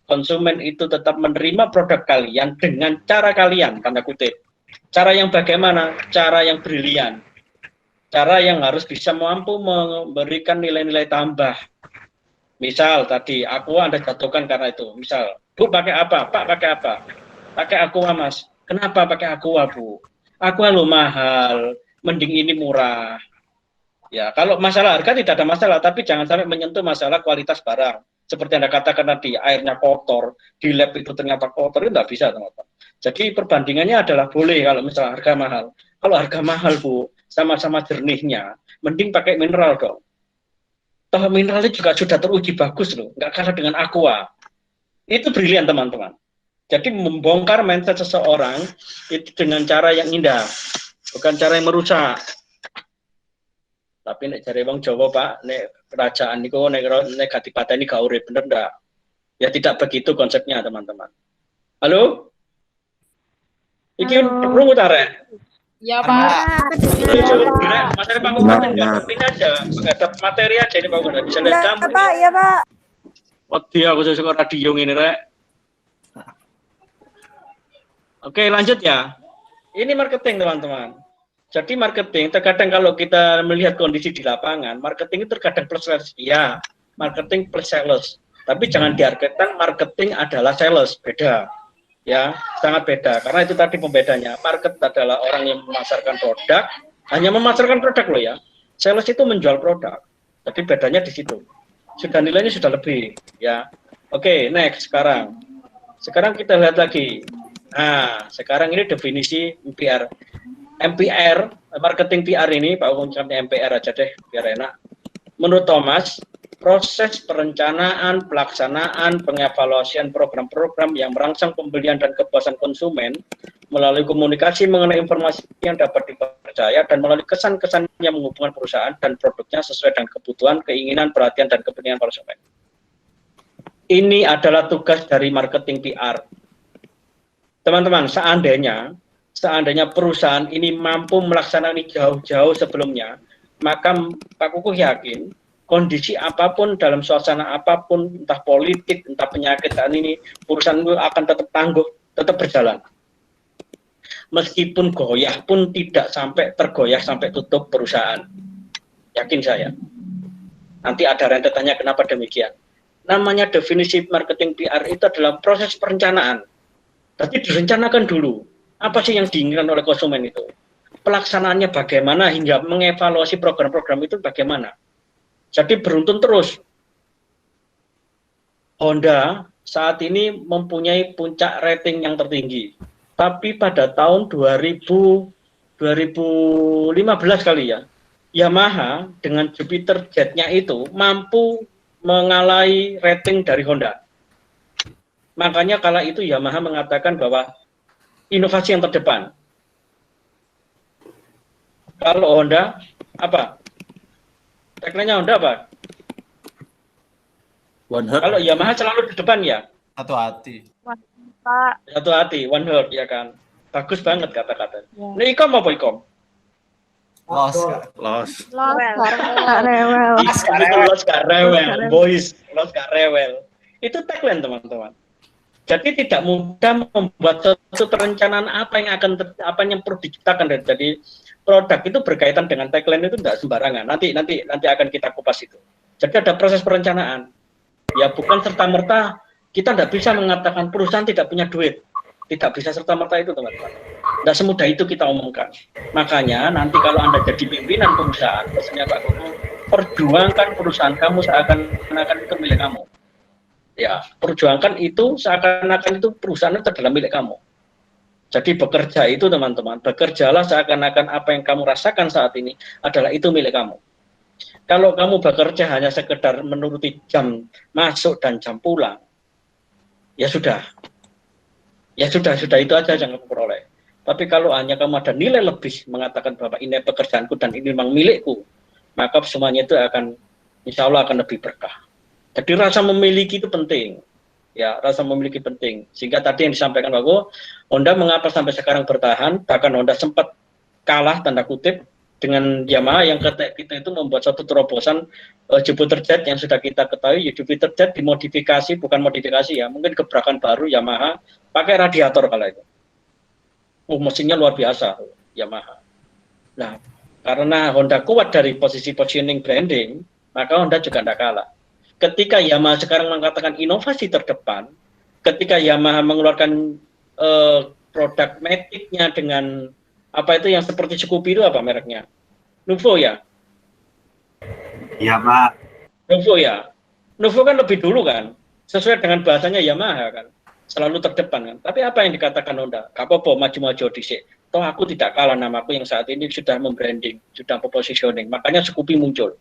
konsumen itu tetap menerima produk kalian dengan cara kalian, tanda kutip. Cara yang bagaimana? Cara yang brilian. Cara yang harus bisa mampu memberikan nilai-nilai tambah. Misal tadi, Aqua Anda jatuhkan karena itu. Misal, Bu pakai apa? Pak pakai apa? Pakai Aqua, Mas. Kenapa pakai Aqua, Bu? Aqua lo mahal, mending ini murah. Ya, kalau masalah harga tidak ada masalah, tapi jangan sampai menyentuh masalah kualitas barang. Seperti Anda katakan tadi, airnya kotor, di lab itu ternyata kotor, itu tidak bisa, teman-teman. Jadi perbandingannya adalah boleh kalau misalnya harga mahal. Kalau harga mahal, Bu, sama-sama jernihnya, mending pakai mineral dong. Toh mineralnya juga sudah teruji bagus loh, nggak kalah dengan Aqua. Itu brilian, teman-teman. Jadi membongkar mindset seseorang itu dengan cara yang indah, bukan cara yang merusak. Tapi nek jare wong Jawa, Pak, nek kerajaan niku nek gatipateni gak urip, bener ndak? Ya tidak begitu konsepnya, teman-teman. Halo? Iki krungu ta, Rek? Ya, Pak. Materi Pak Gubernur ini aja, menghadap materi aja ini Pak Gubernur. Bisa lihat kamu. Pak, ya Pak. Wedi aku sesuk radio ngene, Rek. Oke, lanjut ya. Ini marketing, teman-teman. Jadi marketing, terkadang kalau kita melihat kondisi di lapangan, marketing itu terkadang plus sales. Ya, marketing plus sales. Tapi jangan diartikan marketing adalah sales, beda. Ya, sangat beda. Karena itu tadi pembedanya. Market adalah orang yang memasarkan produk, hanya memasarkan produk loh ya. Sales itu menjual produk. Tapi bedanya di situ. Sudah nilainya sudah lebih, ya. Oke, next sekarang. Sekarang kita lihat lagi. Nah, sekarang ini definisi MPR. MPR, marketing PR ini, Pak ucapnya MPR aja deh, biar enak. Menurut Thomas, proses perencanaan, pelaksanaan, pengevaluasian program-program yang merangsang pembelian dan kepuasan konsumen melalui komunikasi mengenai informasi yang dapat dipercaya dan melalui kesan-kesan yang menghubungkan perusahaan dan produknya sesuai dengan kebutuhan, keinginan, perhatian, dan kepentingan konsumen. Ini adalah tugas dari marketing PR. Teman-teman, seandainya perusahaan ini mampu melaksanakan ini jauh-jauh sebelumnya, maka Pak Kukuh yakin kondisi apapun dalam suasana apapun, entah politik, entah penyakit saat ini, perusahaan itu akan tetap tangguh, tetap berjalan. Meskipun goyah pun tidak sampai tergoyah sampai tutup perusahaan. Yakin saya. Nanti ada rentetannya kenapa demikian. Namanya definisi marketing PR itu adalah proses perencanaan. Tapi direncanakan dulu. Apa sih yang diinginkan oleh konsumen itu? Pelaksanaannya bagaimana hingga mengevaluasi program-program itu bagaimana? Jadi beruntun terus. Honda saat ini mempunyai puncak rating yang tertinggi. Tapi pada tahun 2015 kali ya, Yamaha dengan Jupiter Jet-nya itu mampu mengalahi rating dari Honda. Makanya kala itu Yamaha mengatakan bahwa inovasi yang terdepan. Kalau Honda, apa? Tagline-nya Honda apa? One heart. Kalau Yamaha selalu di depan ya? Satu hati. Pak. Satu hati, one heart ya kan? Bagus banget kata-kata. Ya. Nah, ikom apa ikom? Los. Los gak rewel. Los gak rewel, boys. Los gak rewel. Itu tagline, teman-teman. Jadi tidak mudah membuat suatu perencanaan apa yang perlu diciptakan. Jadi produk itu berkaitan dengan tagline itu tidak sembarangan. Nanti akan kita kupas itu. Jadi ada proses perencanaan. Ya bukan serta-merta kita tidak bisa mengatakan perusahaan tidak punya duit. Tidak bisa serta-merta itu, teman-teman. Tidak semudah itu kita omongkan. Makanya nanti kalau Anda jadi pimpinan perusahaan, pesannya Pak Guru, perjuangkan perusahaan kamu seakan-akan itu milik kamu. Ya, perjuangkan itu seakan-akan itu perusahaan itu adalah milik kamu. Jadi bekerja itu, teman-teman, bekerjalah seakan-akan apa yang kamu rasakan saat ini adalah itu milik kamu. Kalau kamu bekerja hanya sekedar menuruti jam masuk dan jam pulang, ya sudah. Ya sudah itu aja yang kamu peroleh. Tapi kalau hanya kamu ada nilai lebih mengatakan bahwa ini pekerjaanku dan ini memang milikku, maka semuanya itu akan, insya Allah akan lebih berkah. Jadi rasa memiliki itu penting, ya rasa memiliki penting. Sehingga tadi yang disampaikan Pak Honda mengapa sampai sekarang bertahan, bahkan Honda sempat kalah tanda kutip dengan Yamaha yang kita itu membuat satu terobosan Jupiter Jet yang sudah kita ketahui. Jupiter Jet dimodifikasi, bukan modifikasi ya, mungkin gebrakan baru Yamaha pakai radiator kala itu. Mesinnya luar biasa Yamaha. Nah, karena Honda kuat dari posisi positioning branding, maka Honda juga tidak kalah. Ketika Yamaha sekarang mengatakan inovasi terdepan, ketika Yamaha mengeluarkan produk Matic-nya dengan apa itu yang seperti Scoopy itu apa mereknya? Nuvo ya? Iya, Pak. Nuvo ya? Nuvo kan lebih dulu kan? Sesuai dengan bahasanya Yamaha kan? Selalu terdepan kan? Tapi apa yang dikatakan Honda? Gak apa-apa, maju-maju disik. Toh aku tidak kalah, namaku yang saat ini sudah membranding, sudah positioning. Makanya Scoopy muncul.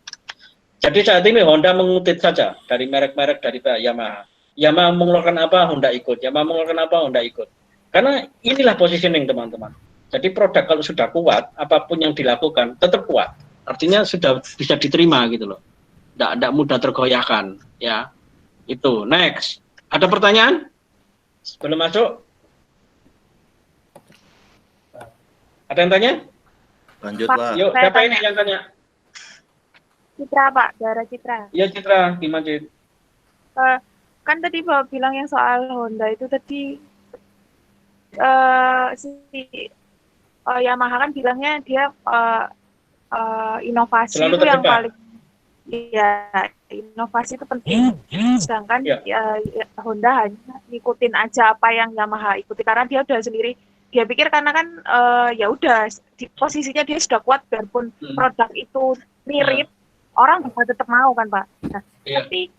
Jadi saat ini Honda mengutip saja dari merek-merek dari Yamaha. Yamaha mengeluarkan apa, Honda ikut. Yamaha mengeluarkan apa, Honda ikut. Karena inilah positioning teman-teman. Jadi produk kalau sudah kuat, apapun yang dilakukan tetap kuat. Artinya sudah bisa diterima gitu loh. Tidak mudah tergoyahkan. Ya, itu. Next. Ada pertanyaan? Sebelum masuk? Ada yang tanya? Lanjut, Pak. Pak. Yuk, Saya siapa tanya. ini yang tanya? Citra, Pak. Dara Citra. Iya, Citra. Gimana, Citra? Kan tadi Bapak bilang yang soal Honda itu tadi Yamaha kan bilangnya dia inovasi Selalu itu yang terdepan. paling inovasi itu penting. Sedangkan Honda hanya ngikutin aja apa yang Yamaha ikuti karena dia udah sendiri. Dia pikir karena kan ya udah di posisinya dia sudah kuat biarpun produk itu mirip orang bakal tetap mau kan Pak. Nah, tapi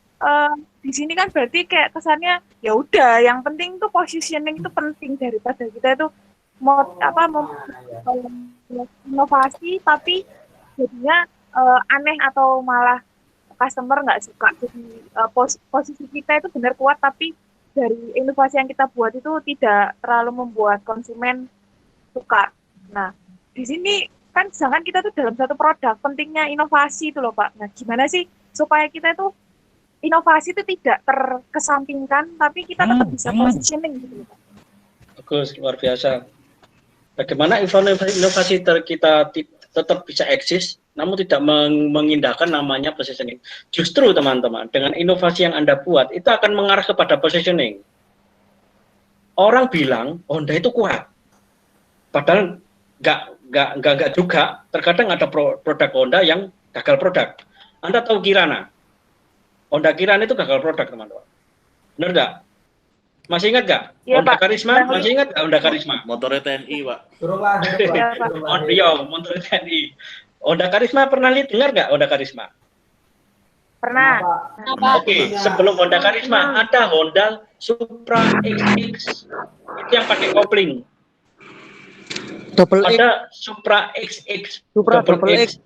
di sini kan berarti kayak kesannya ya udah yang penting tuh positioning itu penting daripada kita itu mau inovasi tapi jadinya aneh atau malah customer nggak suka. Jadi posisi kita itu benar kuat tapi dari inovasi yang kita buat itu tidak terlalu membuat konsumen suka. Nah, di sini kan sedangkan kita tuh dalam satu produk pentingnya inovasi itu loh Pak. Nah, gimana sih supaya kita itu inovasi itu tidak terkesampingkan tapi kita tetap bisa positioning gitu loh Pak. Bagus, luar biasa. Bagaimana inovasi kita tetap bisa eksis, namun tidak mengindahkan namanya positioning. Justru teman-teman, dengan inovasi yang Anda buat, itu akan mengarah kepada positioning. Orang bilang Honda itu kuat, padahal nggak juga. Terkadang ada produk Honda yang gagal produk. Anda tahu Kirana? Honda Kirana itu gagal produk, teman-teman. Benar nggak? Masih ingat nggak? Ya, Honda Pak. Karisma? Masih ingat nggak Honda Karisma? Motornya TNI, Pak. Ya, Pak. Motor TNI. Honda Karisma pernah dengar nggak Honda Karisma? Pernah. Oke, sebelum Honda Karisma ada Honda Supra XX itu yang pakai kopling. Ada Supra XX, Supra double X.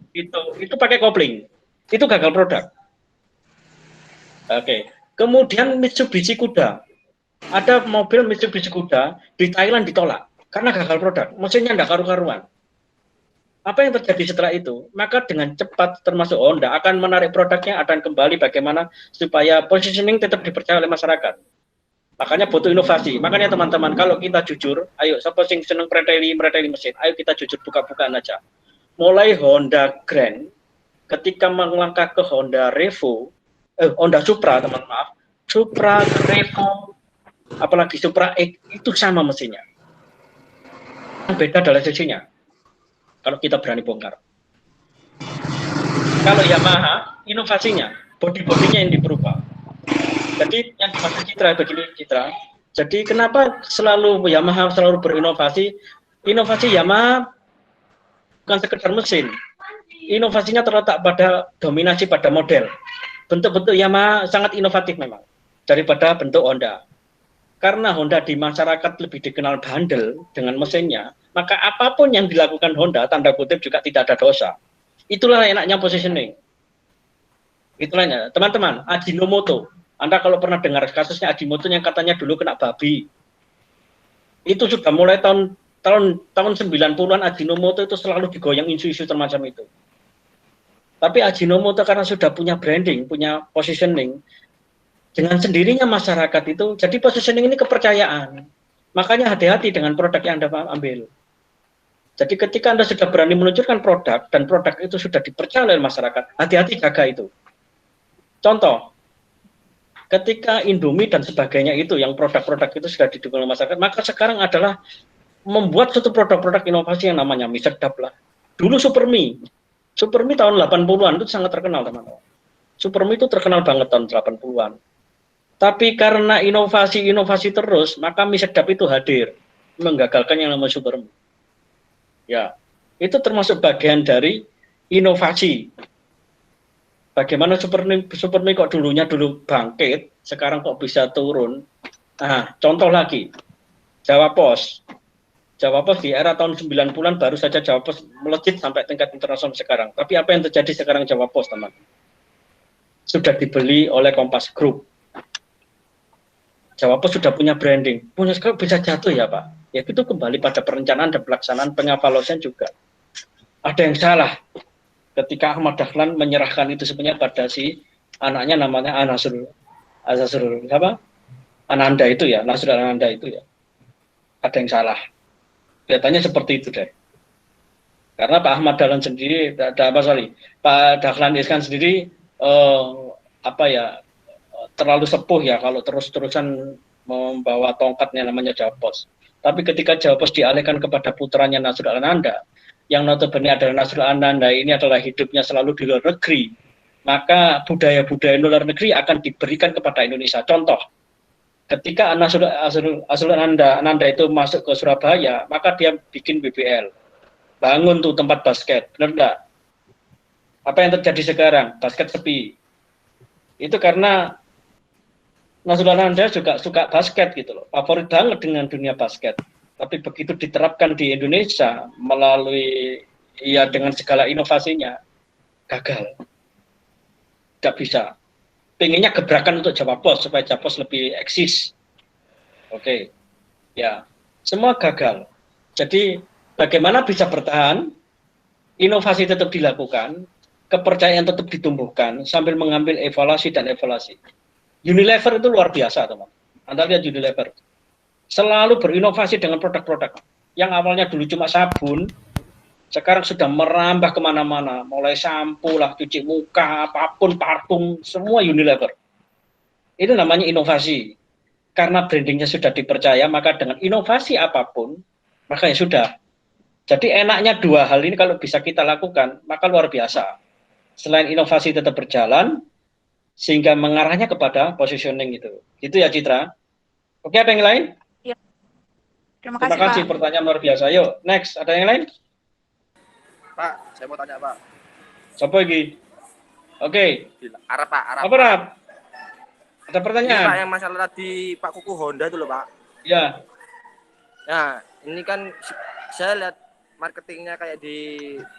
itu pakai kopling. Itu gagal produk. Oke, kemudian Mitsubishi Kuda. Ada mobil Mitsubishi Kuda di Thailand ditolak karena gagal produk, mesinnya nggak karu-karuan. Apa yang terjadi setelah itu? Maka dengan cepat termasuk Honda akan menarik produknya, akan kembali bagaimana supaya positioning tetap dipercaya oleh masyarakat. Makanya butuh inovasi. Makanya teman-teman, kalau kita jujur, ayo siapa yang seneng preteli mesin, ayo kita jujur buka-bukaan aja. Mulai Honda Grand, ketika melangkah ke Honda Revo, Honda Supra, teman maaf, Supra, Revo, apalagi Supra X itu sama mesinnya. Yang beda adalah sisinya. Kalau kita berani bongkar. Kalau Yamaha, inovasinya, bodi-bodinya yang diperubah. Jadi yang dimaksud Citra begini Citra. Jadi kenapa Yamaha selalu berinovasi? Inovasi Yamaha bukan sekedar mesin. Inovasinya terletak pada dominasi pada model. Bentuk-bentuk Yamaha sangat inovatif memang daripada bentuk Honda. Karena Honda di masyarakat lebih dikenal bandel dengan mesinnya, maka apapun yang dilakukan Honda, tanda kutip juga tidak ada dosa. Itulah enaknya positioning. Itulah teman-teman, Ajinomoto. Anda kalau pernah dengar kasusnya Ajinomoto yang katanya dulu kena babi. Itu sudah mulai tahun 90-an Ajinomoto itu selalu digoyang isu-isu semacam itu. Tapi Ajinomoto karena sudah punya branding, punya positioning, dengan sendirinya masyarakat itu, jadi positioning ini kepercayaan. Makanya hati-hati dengan produk yang Anda ambil. Jadi ketika Anda sudah berani meluncurkan produk dan produk itu sudah dipercaya oleh masyarakat, hati-hati jaga itu. Contoh, ketika Indomie dan sebagainya itu yang produk-produk itu sudah didukung oleh masyarakat, maka sekarang adalah membuat suatu produk-produk inovasi yang namanya mie sedap lah. Dulu Supermie tahun 80-an itu sangat terkenal, teman-teman. Supermie itu terkenal banget tahun 80-an. Tapi karena inovasi terus, maka mie sedap itu hadir, menggagalkan yang namanya Supermie. Ya, itu termasuk bagian dari inovasi. Bagaimana Supermie kok dulu bangkit, sekarang kok bisa turun? Nah, contoh lagi, Jawa Pos di era tahun 90-an baru saja Jawa Pos melejit sampai tingkat internasional sekarang. Tapi apa yang terjadi sekarang Jawa Pos, teman? Sudah dibeli oleh Kompas Group. Jawa Pos sudah punya branding, punya sekarang bisa jatuh ya Pak. Ya itu kembali pada perencanaan dan pelaksanaan pengevaluasian juga. Ada yang salah ketika Ahmad Dahlan menyerahkan itu sebenarnya pada si anaknya namanya Nasrul Ananda itu ya, Nasrul Ananda itu ya. Ada yang salah. Kelihatannya seperti itu deh. Karena Pak Ahmad Dahlan sendiri, Pak Dahlan Iskan sendiri terlalu sepuh ya kalau terus-terusan membawa tongkatnya namanya Jawa Pos. Tapi ketika Jawa Pos dialihkan kepada putranya Nasrul Ananda, yang notabene adalah Nasrul Ananda ini adalah hidupnya selalu di luar negeri, maka budaya-budaya luar negeri akan diberikan kepada Indonesia. Contoh, ketika Nasrul Ananda itu masuk ke Surabaya, maka dia bikin BBL, bangun tuh tempat basket, benar enggak? Apa yang terjadi sekarang? Basket sepi. Itu karena Nasrul Ananda juga suka basket gitu loh, favorit banget dengan dunia basket. Tapi begitu diterapkan di Indonesia melalui dengan segala inovasinya, gagal. Tidak bisa. Pengennya gebrakan untuk Jawa Pos supaya Jawa Pos lebih eksis. Oke. Ya, semua gagal. Jadi bagaimana bisa bertahan? Inovasi tetap dilakukan, kepercayaan tetap ditumbuhkan sambil mengambil evaluasi dan evaluasi. Unilever itu luar biasa, teman. Anda lihat Unilever. Selalu berinovasi dengan produk-produk. Yang awalnya dulu cuma sabun, sekarang sudah merambah kemana-mana. Mulai sampo lah, cuci muka, apapun, parfum, semua Unilever. Itu namanya inovasi. Karena brandingnya sudah dipercaya, maka dengan inovasi apapun, maka ya sudah. Jadi enaknya dua hal ini kalau bisa kita lakukan, maka luar biasa. Selain inovasi tetap berjalan, sehingga mengarahnya kepada positioning itu. Itu ya Citra. Oke, ada yang lain? Ya. Terima kasih, Pak. pertanyaan luar biasa. Yuk, next. Ada yang lain? Pak, saya mau tanya Pak. Siapa lagi? Oke. Arab Pak, Arab. Apa Arab? Ada pertanyaan? Ini, Pak, yang masalah tadi Pak Kuku Honda itu loh Pak. Ya. Nah, ini kan saya lihat marketingnya kayak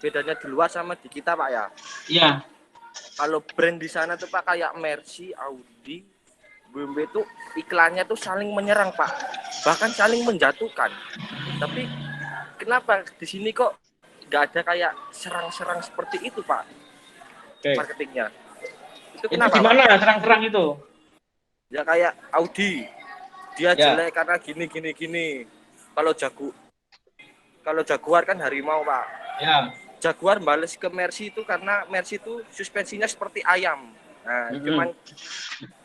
bedanya di luar sama di kita Pak ya. Iya. Kalau brand di sana tuh Pak kayak Mercy, Audi, BMW tuh iklannya tuh saling menyerang Pak, bahkan saling menjatuhkan. Tapi kenapa di sini kok nggak ada kayak serang-serang seperti itu Pak? Oke. Marketingnya. Itu Itu kenapa? gimana serang-serang itu? Ya kayak Audi, dia jelek karena gini. Kalau Jaguar kan harimau Pak. Ya. Jaguar bales ke Mercy itu karena Mercy itu suspensinya seperti ayam. Nah,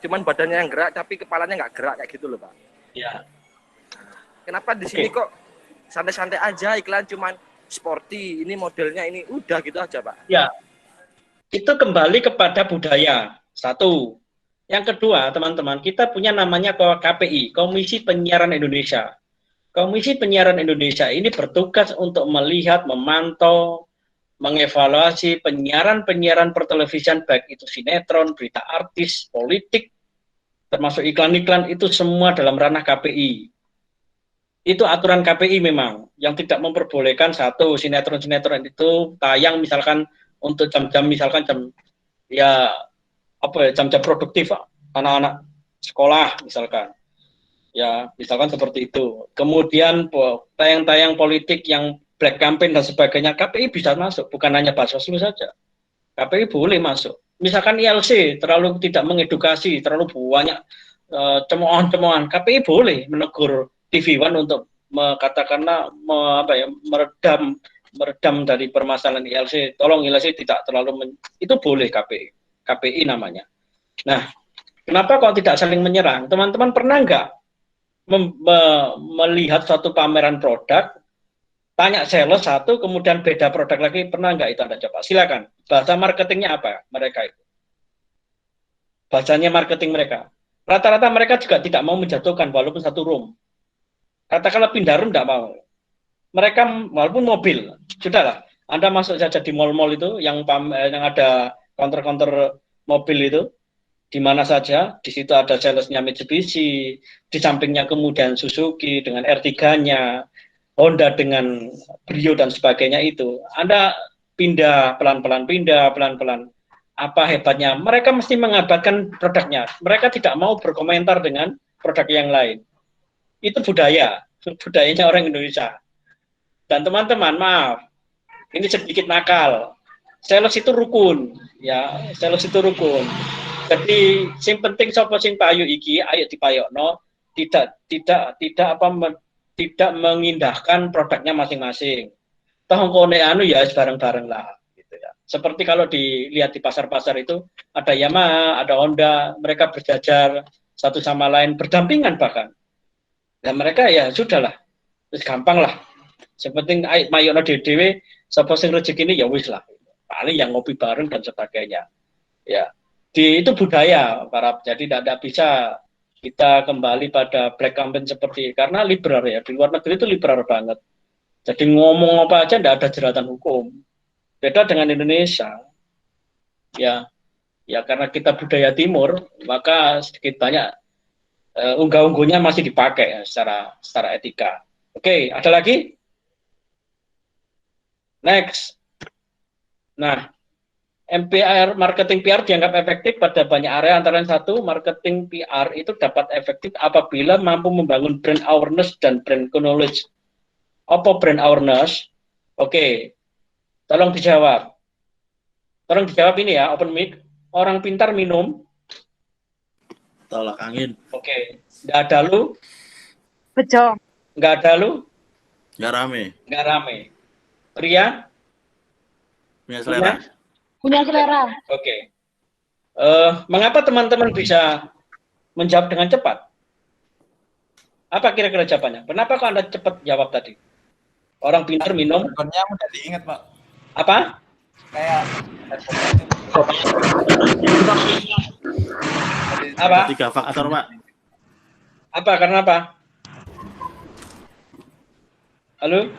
cuman badannya yang gerak tapi kepalanya nggak gerak kayak gitu loh Pak. Ya. Kenapa di sini kok santai-santai aja iklan cuman sporty, ini modelnya ini udah gitu aja Pak. Ya. Itu kembali kepada budaya. Satu. Yang kedua, teman-teman, kita punya namanya KPI, Komisi Penyiaran Indonesia. Komisi Penyiaran Indonesia ini bertugas untuk melihat, memantau, mengevaluasi penyiaran pertelevisian, baik itu sinetron, berita artis, politik, termasuk iklan-iklan, itu semua dalam ranah KPI. Itu aturan KPI memang, yang tidak memperbolehkan satu sinetron-sinetron itu tayang misalkan untuk jam-jam misalkan jam-jam produktif anak-anak sekolah misalkan. Ya, misalkan seperti itu. Kemudian tayang-tayang politik yang black campaign dan sebagainya, KPI bisa masuk, bukan hanya Bawaslu saja. KPI boleh masuk. Misalkan ILC terlalu tidak mengedukasi, terlalu banyak cemoohan-cemoohan, KPI boleh menegur TV One untuk katakanlah meredam dari permasalahan ILC. Tolong ILC tidak terlalu itu boleh KPI namanya. Nah, kenapa kok tidak saling menyerang? Teman-teman pernah nggak melihat suatu pameran produk, tanya sales satu, kemudian beda produk lagi, pernah nggak itu Anda coba? Silakan. Bahasa marketingnya apa mereka itu? Bahasanya marketing mereka. Rata-rata mereka juga tidak mau menjatuhkan walaupun satu room. Katakanlah pindah room tidak mau. Mereka walaupun mobil, sudahlah. Anda masuk saja di mall-mall itu yang ada counter-counter mobil itu, di mana saja, di situ ada salesnya Mitsubishi, di sampingnya kemudian Suzuki dengan R3-nya, Honda dengan Brio dan sebagainya itu. Anda pindah pelan-pelan. Apa hebatnya? Mereka mesti mengabarkan produknya. Mereka tidak mau berkomentar dengan produk yang lain. Itu budayanya orang Indonesia. Dan teman-teman, maaf, ini sedikit nakal. Sales itu rukun, ya. Sales itu rukun. Jadi, sing penting sapa sing payu iki, ayo dipayokno, tidak mengindahkan produknya masing-masing. Toh kone ya bareng-bareng lah. Seperti kalau dilihat di pasar-pasar itu, ada Yamaha, ada Honda, mereka berjajar satu sama lain, berdampingan bahkan. Dan mereka ya sudahlah, terus gampang lah. Seperti mayono dewe, sapa sing rezeki ini ya wis lah. Paling yang ngopi bareng dan sebagainya. Ya, itu budaya jadi tidak bisa kita kembali pada black campaign seperti karena liberal ya. Di luar negeri itu liberal banget. Jadi ngomong apa aja tidak ada jeratan hukum. Beda dengan Indonesia, ya karena kita budaya Timur, maka sedikit banyak unggah-ungguhnya masih dipakai ya, secara etika. Oke, ada lagi? Next. Nah, MPR marketing PR dianggap efektif pada banyak area, antara lain satu, marketing PR itu dapat efektif apabila mampu membangun brand awareness dan brand knowledge. Apa brand awareness? Oke. Tolong dijawab. Tolong dijawab ini ya, open mic. Orang pintar minum. Tolak angin. Oke. Nggak ada lu. Bejo. Nggak ada lu. Nggak rame. Nggak rame. Pria. Punya selera. Punya selera. Oke. Mengapa teman-teman bisa menjawab dengan cepat? Apa kira-kira jawabannya? Kenapa kok Anda cepat jawab tadi? Orang pintar minum. Jargonnya mudah diingat, Pak. Apa? Kayak Apa? 3 faktor, Pak. Apa? Karena apa? Halo?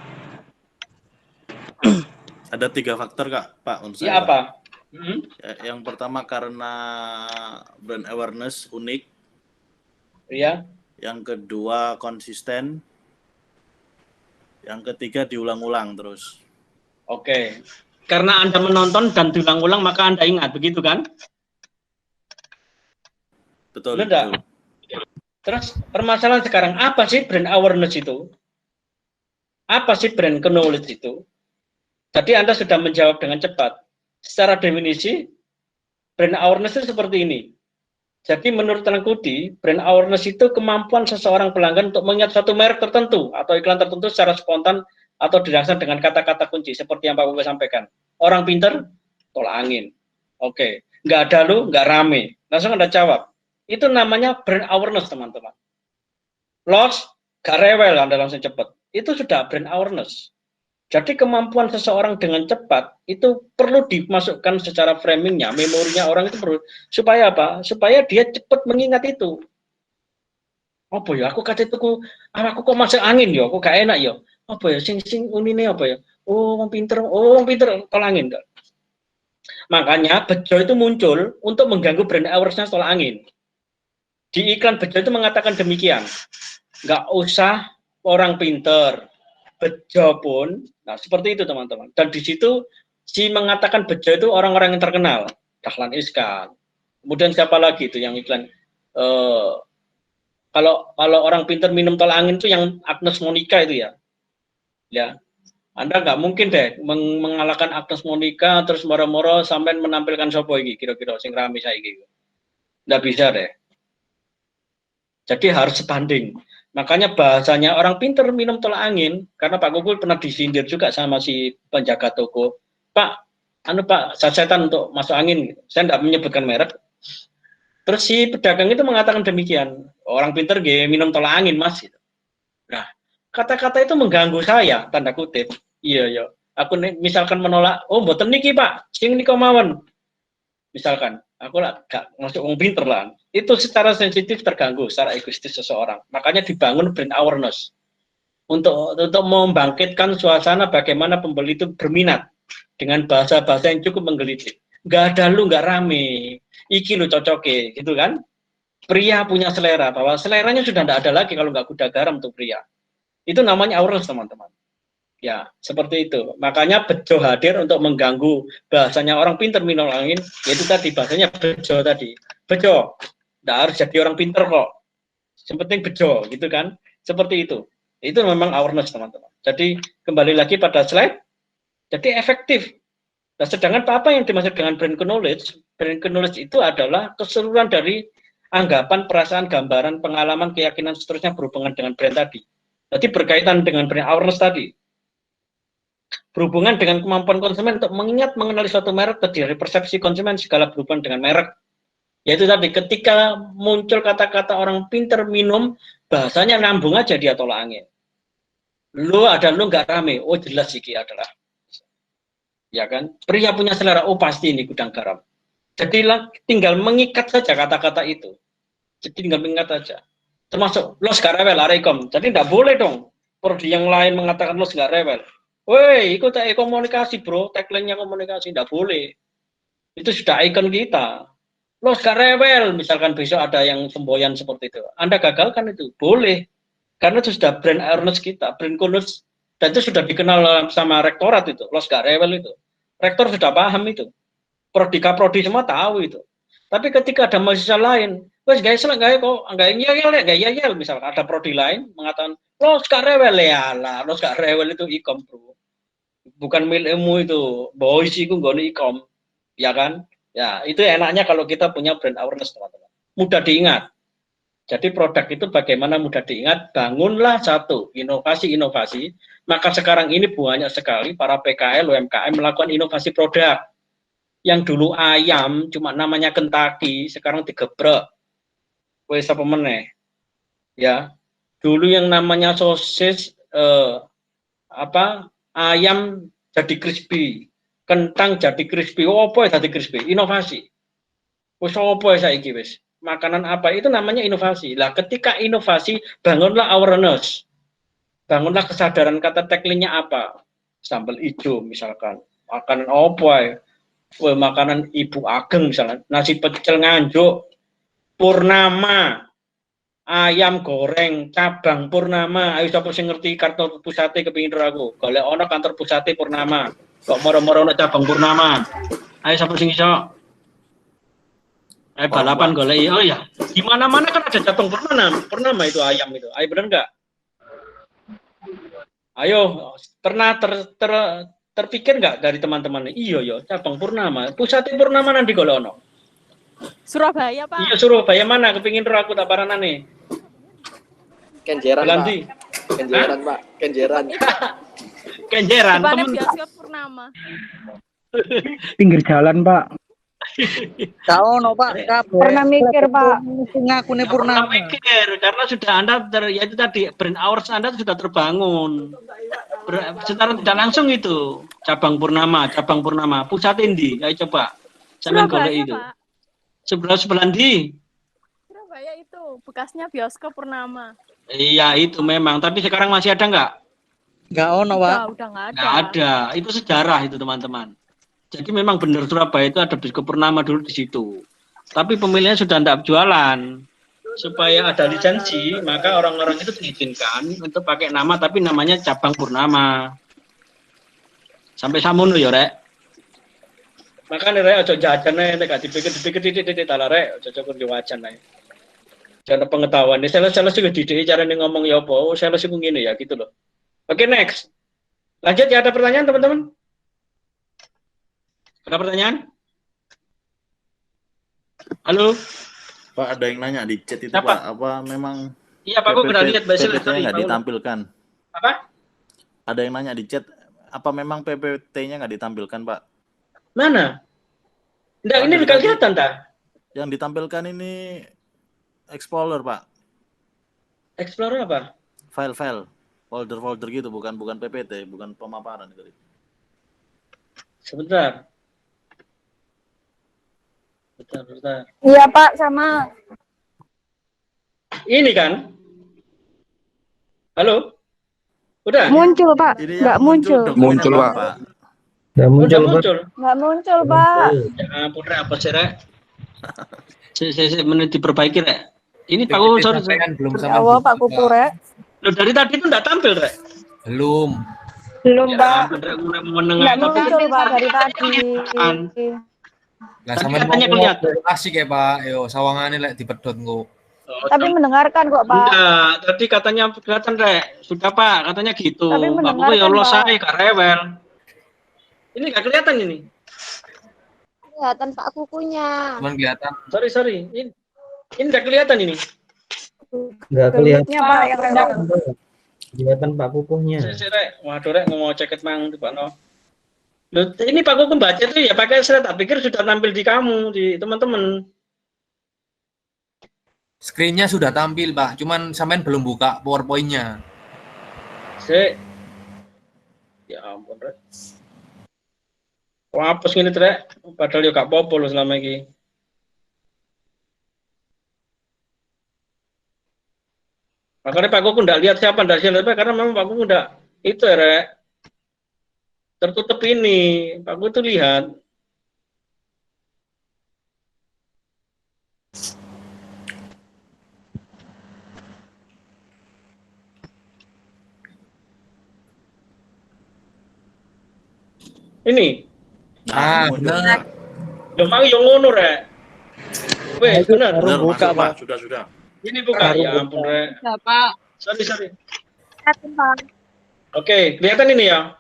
Ada 3 faktor, Kak, Pak. Menurut Ya saya, apa? Yang pertama karena brand awareness unik. Iya. Yang kedua konsisten. Yang ketiga diulang-ulang terus. Oke. Karena Anda menonton dan diulang-ulang maka Anda ingat, begitu kan? Betul. Betul. Terus permasalahan sekarang, apa sih brand awareness itu? Apa sih brand knowledge itu? Jadi Anda sudah menjawab dengan cepat. Secara definisi, brand awareness itu seperti ini. Jadi menurut Tengkudi, brand awareness itu kemampuan seseorang pelanggan untuk mengingat suatu merek tertentu atau iklan tertentu secara spontan atau dirangsang dengan kata-kata kunci seperti yang Pak Bobo sampaikan. Orang pinter, tolak angin. Oke, nggak ada lu, nggak rame. Langsung Anda jawab. Itu namanya brand awareness, teman-teman. Loss, gak rewel, Anda langsung cepat. Itu sudah brand awareness. Jadi kemampuan seseorang dengan cepat itu perlu dimasukkan secara framingnya, memorinya orang itu perlu. Supaya apa? Supaya dia cepat mengingat itu. Apa ya? Aku kata itu, aku kok masuk angin ya? Aku gak enak ya? Apa ya? Sing unine apa ya? Oh, wong pinter, tolak angin. Makanya bejo itu muncul untuk mengganggu brand awareness tolak angin. Di iklan bejo itu mengatakan demikian. Nggak usah orang pinter, bejo pun. Nah, seperti itu teman-teman. Dan di situ si mengatakan bejo itu orang-orang yang terkenal. Dahlan Iskan. Kemudian siapa lagi itu yang iklan? Kalau orang pinter minum tolak angin itu yang Agnes Monica itu ya. Ya. Anda nggak mungkin deh mengalahkan Agnes Monica terus moro-moro sampai menampilkan sopo iki kira-kira sing rame saiki. Nggak bisa deh. Jadi harus sebanding. Makanya bahasanya orang pinter minum tolak angin, karena Pak Kukul pernah disindir juga sama si penjaga toko. Pak, Pak, sasetan untuk masuk angin. Saya tidak menyebutkan merek. Terus si pedagang itu mengatakan demikian. Orang pinter minum tolak angin, Mas. Nah, kata-kata itu mengganggu saya, tanda kutip. Iya. Aku misalkan menolak, oh mboten niki Pak, sing nika mawon. Misalkan, aku lah gak masuk wong pinter lah. Itu secara sensitif terganggu secara egoistis seseorang. Makanya dibangun brand awareness untuk membangkitkan suasana bagaimana pembeli itu berminat dengan bahasa-bahasa yang cukup menggelitik. Gak ada lu, gak rame. Iki lu cocoke, gitu kan? Pria punya selera, bahwa seleranya sudah tidak ada lagi kalau nggak kuda garam untuk pria. Itu namanya awareness, teman-teman. Ya, seperti itu. Makanya bejo hadir untuk mengganggu bahasanya orang pinter minum angin, yaitu tadi bahasanya bejo tadi. Bejo, tidak harus jadi orang pinter kok. Yang penting bejo, gitu kan? Seperti itu. Itu memang awareness, teman-teman. Jadi, kembali lagi pada slide. Jadi, efektif. Nah, sedangkan apa yang dimaksud dengan brand knowledge? Brand knowledge itu adalah keseluruhan dari anggapan, perasaan, gambaran, pengalaman, keyakinan, seterusnya berhubungan dengan brand tadi. Jadi, berkaitan dengan brand awareness tadi. Berhubungan dengan kemampuan konsumen untuk mengingat mengenali suatu merek terdiri dari persepsi konsumen segala berhubungan dengan merek. Yaitu tadi ketika muncul kata-kata orang pinter minum, bahasanya nyambung aja dia tolak angin. Lu nggak rame, oh jelas iki adalah. Ya kan? Pria punya selera, oh pasti ini gudang garam. Jadi tinggal mengikat saja kata-kata itu. Jadi tinggal mengikat saja. Termasuk los gak rewel, arekom. Jadi tidak boleh dong prodi yang lain mengatakan los gak rewel. Woi, ikut komunikasi bro, tagline-nya komunikasi, tidak boleh. Itu sudah ikon kita. Lo gak rewel, misalkan besok ada yang semboyan seperti itu. Anda gagalkan itu, boleh. Karena itu sudah brand awareness kita, brand knowledge, dan itu sudah dikenal sama rektorat itu, lo gak rewel itu. Rektor sudah paham itu. Prodi semua tahu itu. Tapi ketika ada mahasiswa lain, wes guys lah, nggak yel, misalkan ada prodi lain mengatakan, lo gak rewel ya lah, lo gak rewel itu ikom bro. Bukan milikmu itu, boys itu nggak ikom, ya kan? Ya itu enaknya kalau kita punya brand awareness, teman-teman. Mudah diingat. Jadi produk itu bagaimana mudah diingat, bangunlah satu inovasi. Maka sekarang ini banyak sekali para PKL, UMKM melakukan inovasi produk. Yang dulu ayam cuma namanya Kentucky, sekarang digeprek. Wes apa meneh? Ya, dulu yang namanya sosis ayam jadi crispy, kentang jadi crispy. Oh, apa jadi crispy? Inovasi. Wes apa saiki wis? Makanan apa? Itu namanya inovasi. Lah, ketika inovasi, bangunlah awareness. Bangunlah kesadaran, kata tagline-nya apa? Sambal hijau misalkan. Makanan apa? Makanan Ibu Ageng misalnya. Nasi pecel Nganjuk, Purnama, ayam goreng cabang Purnama. Ayo sapa sing ngerti kantor pusate kepengin ro aku. Golek ana kantor pusate Purnama. Kok moro-moro ana cabang Purnama. Ayo sapa sing iso? Balapan golek. Oh ya, di mana-mana kan ada cabang Purnama itu ayam itu. Ayo bener enggak? Ayo, pernah terpikir enggak dari teman-teman? Iya ya, cabang Purnama. Pusate Purnama nanti golek ono. Surabaya, Pak. Iya, Surabaya mana? Kepingin ro aku tak paranane. Kenjeran, Ganti. Pak. Kenjeran, Pak. Kenjeran. Kenjeran. Depannya bioskop Purnama. Pinggir jalan, Pak. Kau no Pak, Pernah mikir Pak, ngakune Purnama. Pernah mikir karena sudah Anda yaitu tadi brand awareness Anda sudah terbangun. Secara tidak langsung itu cabang Purnama, pusat Indi. Ayo coba. Sampeyan golek itu. Sebelah di Surabaya itu bekasnya bioskop Purnama. Iya itu memang, tapi sekarang masih ada nggak? Nggak ono Pak. Udah nggak ada. Nggak ada, itu sejarah itu teman-teman. Jadi memang benar Surabaya itu ada bioskop Purnama dulu di situ. Tapi pemiliknya sudah tidak jualan. Supaya ada lisensi, maka orang-orang itu diizinkan untuk pakai nama, tapi namanya cabang Purnama. Sampai samono ya rek. Makanya rek ojo jajan nek gak dipikir titik tala rek ojo cukur wajan ae. Jangan pengetahuan. Sales juga didik carane ngomong ya apa. Oh, sales iku ngene ya gitu loh. Oke, next. Lanjut ya, ada pertanyaan teman-teman? Ada pertanyaan? Halo? Pak, ada yang nanya di chat itu, Apa? Pak. Apa memang Iya, Pak, aku pernah lihat PPT-nya nggak ditampilkan. Apa? Ada yang nanya di chat, apa memang PPT-nya nggak ditampilkan, Pak? Mana? Enggak, ini udah kelihatan, tak? Yang ditampilkan ini Explorer, Pak. Explorer apa? File-file, folder-folder gitu, bukan PPT, bukan pemaparan. Sebentar. Bentar. Iya, Pak, sama. Ini kan? Halo? Udah? Muncul, Pak. Ini Nggak yang muncul. Muncul, Pak. Nggak Udah muncul, Pak. muncul. Nggak muncul, Pak. Ya ampun, Rek, apa sih, Rek? Saya menit diperbaiki, Rek. Ini Pak Kuku, sorry. Belum Ya Allah, Pak Kuku, Rek. Loh, dari tadi itu nggak tampil, Rek? Belum. Belum, Ya Pak. ampun, Rek, menengah. Nggak muncul, Pak, dari tadi. Lah Tadi sampean katanya mau kelihatan. asik ya, Pak. Yo, sawangane lek dipedhot engko. Tapi mendengarkan kok, Pak. Enggak, tadi katanya kelihatan, Rek. Sudah, Pak, katanya gitu. Tapi Pak Kuku, ya mendengarkan, Allah, Pak. saya gak rewel. Ini nggak kelihatan ini. Kelihatan Pak Kukunya. Cuman kelihatan. Sorry. Ini nggak kelihatan ini. Nggak kelihatan. Kelihatan, Pak, yang rendah. Kelihatan Pak Kukuhnya. Rek. Waduh, Rek, mau ceket mang Pak No. Loh, ini Pak Kuku baca tuh ya pakai slide, tak pikir sudah tampil di kamu, di teman-teman. Screen-nya sudah tampil, Pak. Cuman sampean belum buka PowerPoint-nya. Ya ampun, Rek. Wah, hapus ngene, Rek. Padahal yo gak apa-apa lho selama iki. Makanya Pak Kuku ndak lihat siapa karena memang Pak Kuku ndak itu ya, Rek. Tertutup ini. Pak Kuku tuh lihat. Ini. Benar. Yo mau yo ngono, Rek. Weh, benar. Benar, buka, masuk, Pak. Pak. Sudah. Ini buka. Ya ampun, Rek. Ya, Pak. Sorry. Kelihatan, Pak. Oke, kelihatan ini ya.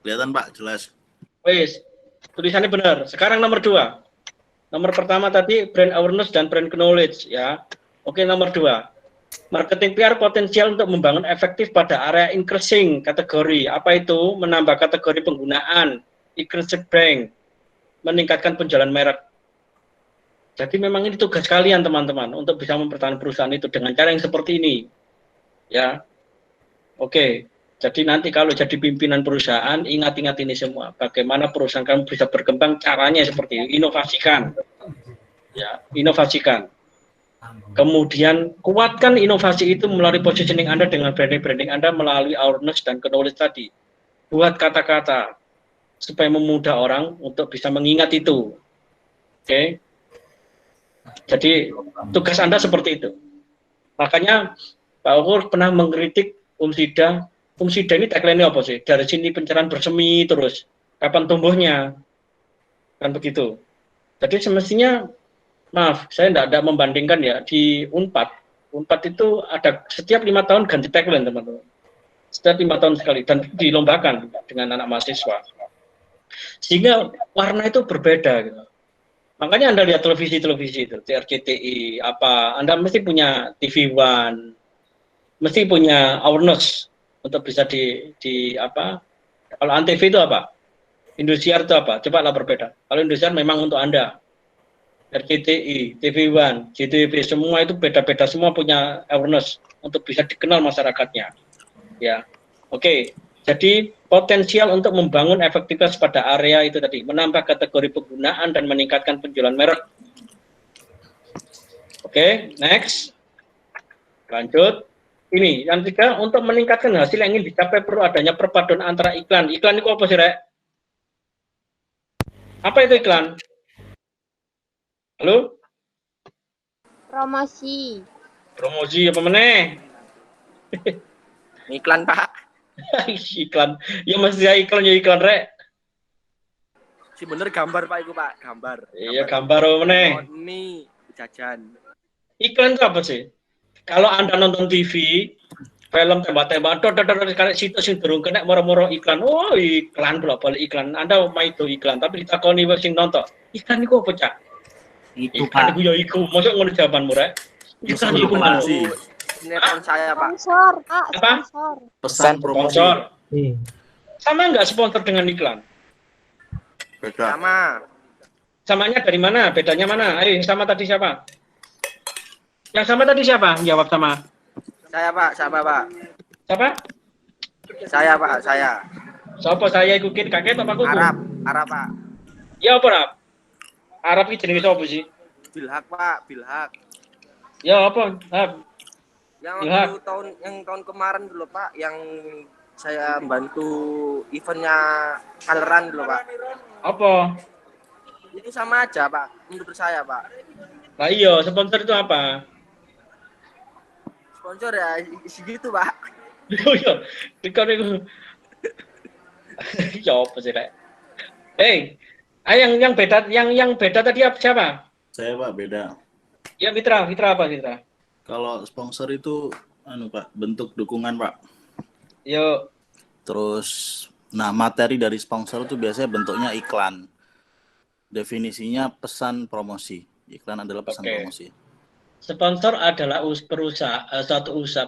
Kelihatan, Pak, jelas. Wes, tulisannya benar. Sekarang nomor 2. Nomor pertama tadi brand awareness dan brand knowledge ya. Oke, nomor 2. Marketing PR potensial untuk membangun efektif pada area increasing kategori. Apa itu? Menambah kategori penggunaan, increasing brand, meningkatkan penjualan merek. Jadi memang ini tugas kalian teman-teman untuk bisa mempertahankan perusahaan itu dengan cara yang seperti ini. Ya. Oke. Jadi nanti kalau jadi pimpinan perusahaan, ingat-ingat ini semua. Bagaimana perusahaan kamu bisa berkembang, caranya seperti ini. Inovasikan. Ya, inovasikan. Kemudian kuatkan inovasi itu melalui positioning Anda dengan branding Anda melalui awareness dan knowledge tadi. Buat kata-kata supaya memudah orang untuk bisa mengingat itu. Oke. Jadi tugas Anda seperti itu. Makanya Pak Ukur pernah mengkritik Umsida ini tagline-nya apa sih? Dari sini pencerahan bersemi terus. Kapan tumbuhnya? Kan begitu. Jadi semestinya, maaf, saya tidak membandingkan ya, di Unpad. Unpad itu ada setiap 5 tahun ganti tagline, teman-teman. Setiap 5 tahun sekali. Dan dilombakan dengan anak mahasiswa. Sehingga warna itu berbeda. Gitu. Makanya Anda lihat televisi itu, TRCTI, apa, Anda mesti punya TV One, mesti punya awareness untuk bisa di apa? Kalau Antv itu apa? Indosiar itu apa? Coba lah berbeda. Kalau Indosiar memang untuk Anda. RCTI, TV One, JTV, semua itu beda-beda, semua punya awareness untuk bisa dikenal masyarakatnya. Ya, oke. Jadi potensial untuk membangun efektivitas pada area itu tadi, menambah kategori penggunaan dan meningkatkan penjualan merek. Oke, next. Lanjut. Ini, yang 3, untuk meningkatkan hasil yang ingin dicapai perlu adanya perpaduan antara iklan. Iklan itu apa sih, Rek? Apa itu iklan? Halo? Promosi. Promosi apa meneh? Iklan, Pak. Iklan. Ya mesti ya iklan, Rek. Si bener gambar, Pak, itu, Pak. Gambar. Iya, gambar apa meneh? Ini jajan. Iklan itu apa sih? Kalau Anda nonton TV, film tembak-tembak, kalau situs yang durung kena moro-moro iklan, oh iklan bolak-balik iklan. Anda mau itu iklan, tapi ditakoni sing nonton. Iklan itu apa, Cak? Itu Iklan Pak. itu ya iku, mosok ngono jawabanmu, Rek? Iklan iku Iklan sih. sinetron saya, Pak. Sponsor, Pak. Apa? Sponsor. Pesan promosi. Sponsor. Iya. Sama nggak sponsor dengan iklan? Beda. Sama. Samanya dari mana? Bedanya mana? Ayo, sama tadi siapa? Yang sama tadi siapa? Jawab sama. Saya, Pak. Siapa, Pak? Siapa? Saya, Pak. Saya. Siapa saya ikutin kaget apa kuku? Arab. Arab, Pak. Ya apa Arab? Arab itu jenis apa sih? Bilhak, Pak. Bilhak. Ya apa? Arab. Yang Bilhak. tahun kemarin dulu, Pak, yang saya bantu eventnya Kaleran dulu, Pak. Apa? Itu sama aja, Pak, menurut saya, Pak. Nah iya, sponsor itu apa? Sponsor ya segitu, Pak. Oh iya, itu. Ya apa sih, Rek? Yang beda, yang beda tadi siapa? Saya Pak beda. Ya Mitra apa Mitra? Kalau sponsor itu Pak, bentuk dukungan Pak. Yo. Terus materi dari sponsor itu biasanya bentuknya iklan. Definisinya pesan promosi. Iklan adalah pesan promosi. Sponsor adalah suatu usaha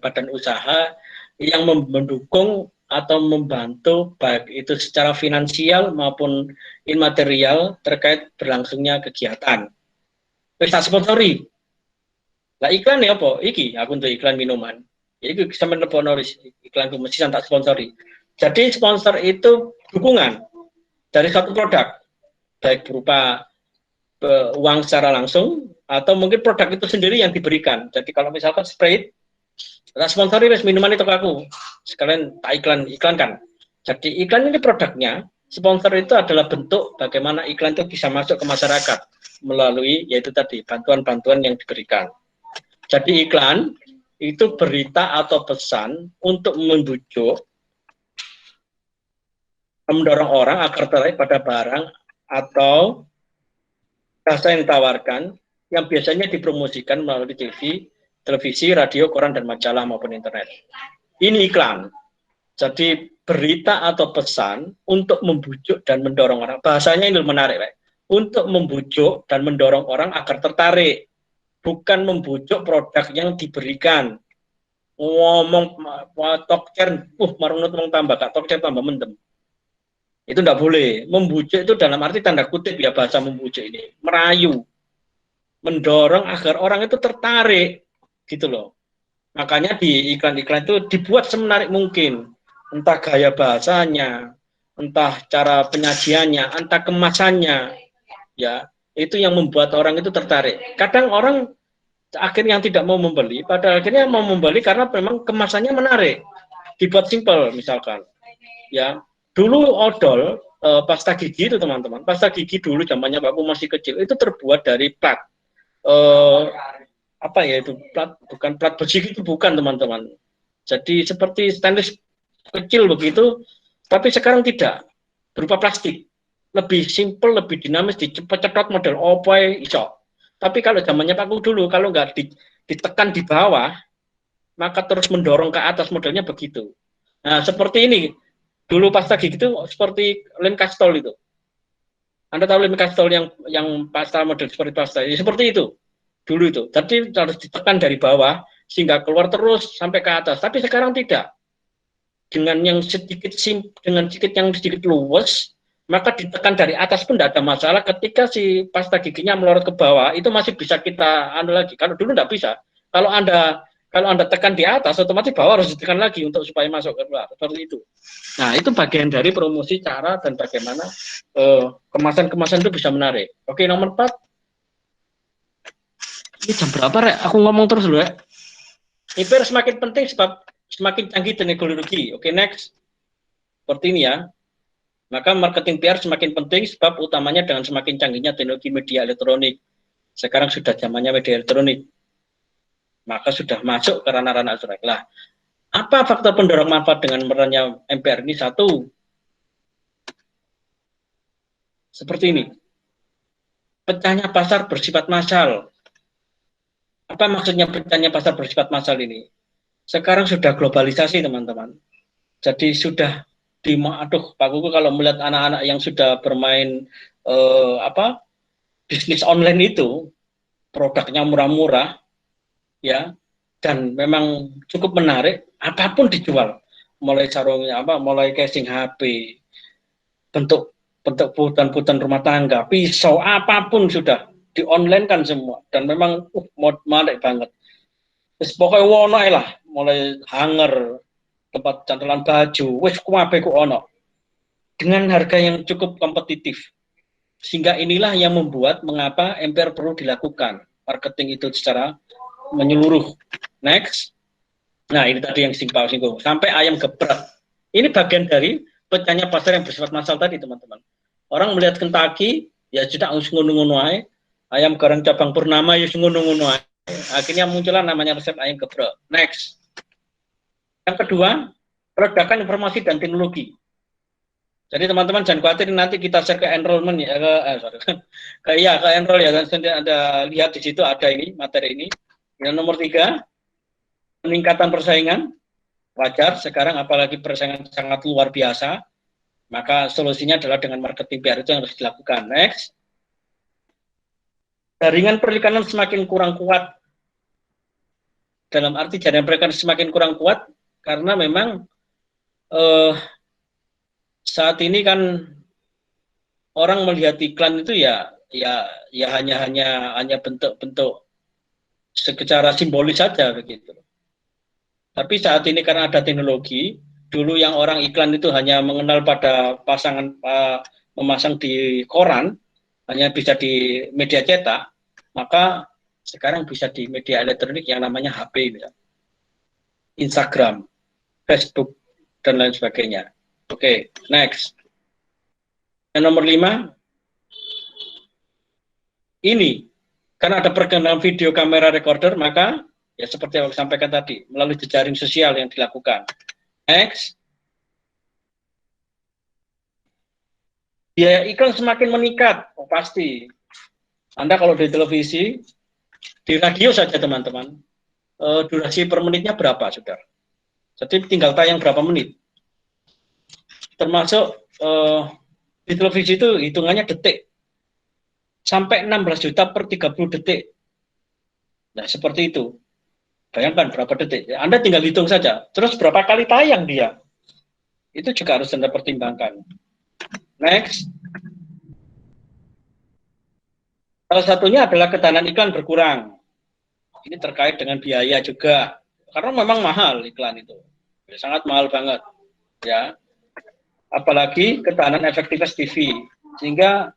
badan usaha yang mendukung atau membantu baik itu secara finansial maupun imaterial terkait berlangsungnya kegiatan. Wis tak sponsori. Lah iklan ya apa? Iki aku untuk iklan minuman. Iki sampeyan lebono iklan mesti tak sponsori. Jadi sponsor itu dukungan dari satu produk baik berupa uang secara langsung atau mungkin produk itu sendiri yang diberikan. Jadi kalau misalkan Sprite tak sponsori wis minuman itu ke aku. Sekalian tak iklankan. Jadi iklan ini produknya, sponsor itu adalah bentuk bagaimana iklan itu bisa masuk ke masyarakat melalui yaitu tadi bantuan-bantuan yang diberikan. Jadi iklan itu berita atau pesan untuk membujuk, mendorong orang agar tertarik pada barang atau jasa yang ditawarkan yang biasanya dipromosikan melalui televisi, radio, koran, dan majalah maupun internet. Ini iklan. Jadi berita atau pesan untuk membujuk dan mendorong orang. Bahasanya ini menarik, Pak. Untuk membujuk dan mendorong orang agar tertarik. Bukan membujuk produk yang diberikan. Ngomong tokcer, marunut ngomong tambah, kak tokcer tambah mendem. Itu tidak boleh. Membujuk itu dalam arti tanda kutip ya bahasa membujuk ini. Merayu. Mendorong agar orang itu tertarik. Gitu loh. Makanya di iklan-iklan itu dibuat semenarik mungkin. Entah gaya bahasanya, entah cara penyajiannya, entah kemasannya. Ya, itu yang membuat orang itu tertarik. Kadang orang akhirnya yang tidak mau membeli, pada akhirnya mau membeli karena memang kemasannya menarik. Dibuat simpel misalkan. Ya, dulu odol pasta gigi itu teman-teman. Pasta gigi dulu zamannya Bapak masih kecil itu terbuat dari plat. Apa ya itu plat, bukan plat besi itu bukan teman-teman. Jadi seperti stainless kecil begitu, tapi sekarang tidak berupa plastik, lebih simple, lebih dinamis, dicepat-cepat model opai iso. Tapi kalau zamannya Paku dulu, kalau nggak ditekan di bawah, maka terus mendorong ke atas modelnya begitu. Nah seperti ini, dulu pasta gigi itu seperti lem kastol itu. Anda tahu lem kastol yang pasta model seperti pasta, ya, seperti itu. Dulu itu, jadi harus ditekan dari bawah sehingga keluar terus sampai ke atas. Tapi sekarang tidak, dengan yang sedikit yang sedikit luwes, maka ditekan dari atas pun tidak ada masalah. Ketika si pasta giginya melorot ke bawah, itu masih bisa kita lagi. Kalau dulu tidak bisa. Kalau anda tekan di atas, otomatis bawah harus ditekan lagi untuk supaya masuk ke luar. Seperti itu. Nah itu bagian dari promosi cara dan bagaimana kemasan-kemasan itu bisa menarik. Oke, nomor 4. Ini jam berapa, Rek? Aku ngomong terus dulu, Rek. IPR semakin penting sebab semakin canggih teknologi. Oke, next. Seperti ini ya. Maka marketing PR semakin penting sebab utamanya dengan semakin canggihnya teknologi media elektronik. Sekarang sudah zamannya media elektronik. Maka sudah masuk ke ranah-ranah elektronik. Lah, apa faktor pendorong manfaat dengan perannya MPR ini? 1. Seperti ini. Pecahnya pasar bersifat massal. Apa maksudnya pecahnya pasar bersifat massal ini? Sekarang sudah globalisasi, teman-teman. Jadi sudah Pak Kuku kalau melihat anak-anak yang sudah bermain bisnis online itu, produknya murah-murah, ya, dan memang cukup menarik, apapun dijual, mulai sarungnya mulai casing HP, bentuk putan rumah tangga, pisau, apapun sudah di online kan semua, dan memang menarik banget. Terus pokoknya wono lah, mulai hanger, tempat cantelan baju, wis kuwabe ku ono, dengan harga yang cukup kompetitif. Sehingga inilah yang membuat mengapa MPR perlu dilakukan marketing itu secara menyeluruh. Next. Nah, ini tadi yang singgung. Sampai ayam geprek. Ini bagian dari pecahnya pasar yang bersifat massal tadi, teman-teman. Orang melihat Kentucky, ya sudah ngono-ngono ae. Ayam goreng cabang Purnama ya ngono-ngono ae. Akhirnya muncullah namanya resep ayam geprek. Next. Yang kedua, perdagangan informasi dan teknologi. Jadi teman-teman jangan khawatir, nanti kita share ke enrollment ya, ke enroll ya, dan Anda lihat di situ ada ini materi ini. Yang nomor 3, peningkatan persaingan. Wajar sekarang apalagi persaingan sangat luar biasa, maka solusinya adalah dengan marketing PR itu yang harus dilakukan. Next. Jaringan perikanan semakin kurang kuat. Dalam arti jaringan perikanan semakin kurang kuat karena memang saat ini kan orang melihat iklan itu ya hanya bentuk-bentuk secara simbolis saja begitu. Tapi saat ini karena ada teknologi, dulu yang orang iklan itu hanya mengenal pada pasangan memasang di koran, hanya bisa di media cetak, maka sekarang bisa di media elektronik yang namanya HP, Instagram, Facebook, dan lain sebagainya. Oke, next. Yang nomor 5, ini, karena ada perkenalan video kamera recorder, maka ya seperti yang saya sampaikan tadi, melalui jejaring sosial yang dilakukan. Next. Biaya iklan semakin meningkat, pasti. Anda kalau di televisi, di radio saja teman-teman, durasi per menitnya berapa, saudara? Jadi tinggal tayang berapa menit. Termasuk di televisi itu hitungannya detik. Sampai 16 juta per 30 detik. Nah, seperti itu. Bayangkan berapa detik. Anda tinggal hitung saja. Terus berapa kali tayang dia. Itu juga harus Anda pertimbangkan. Next. Salah satunya adalah ketahanan iklan berkurang. Ini terkait dengan biaya juga. Karena memang mahal iklan itu. Sangat mahal banget. Ya. Apalagi ketahanan efektivitas TV. Sehingga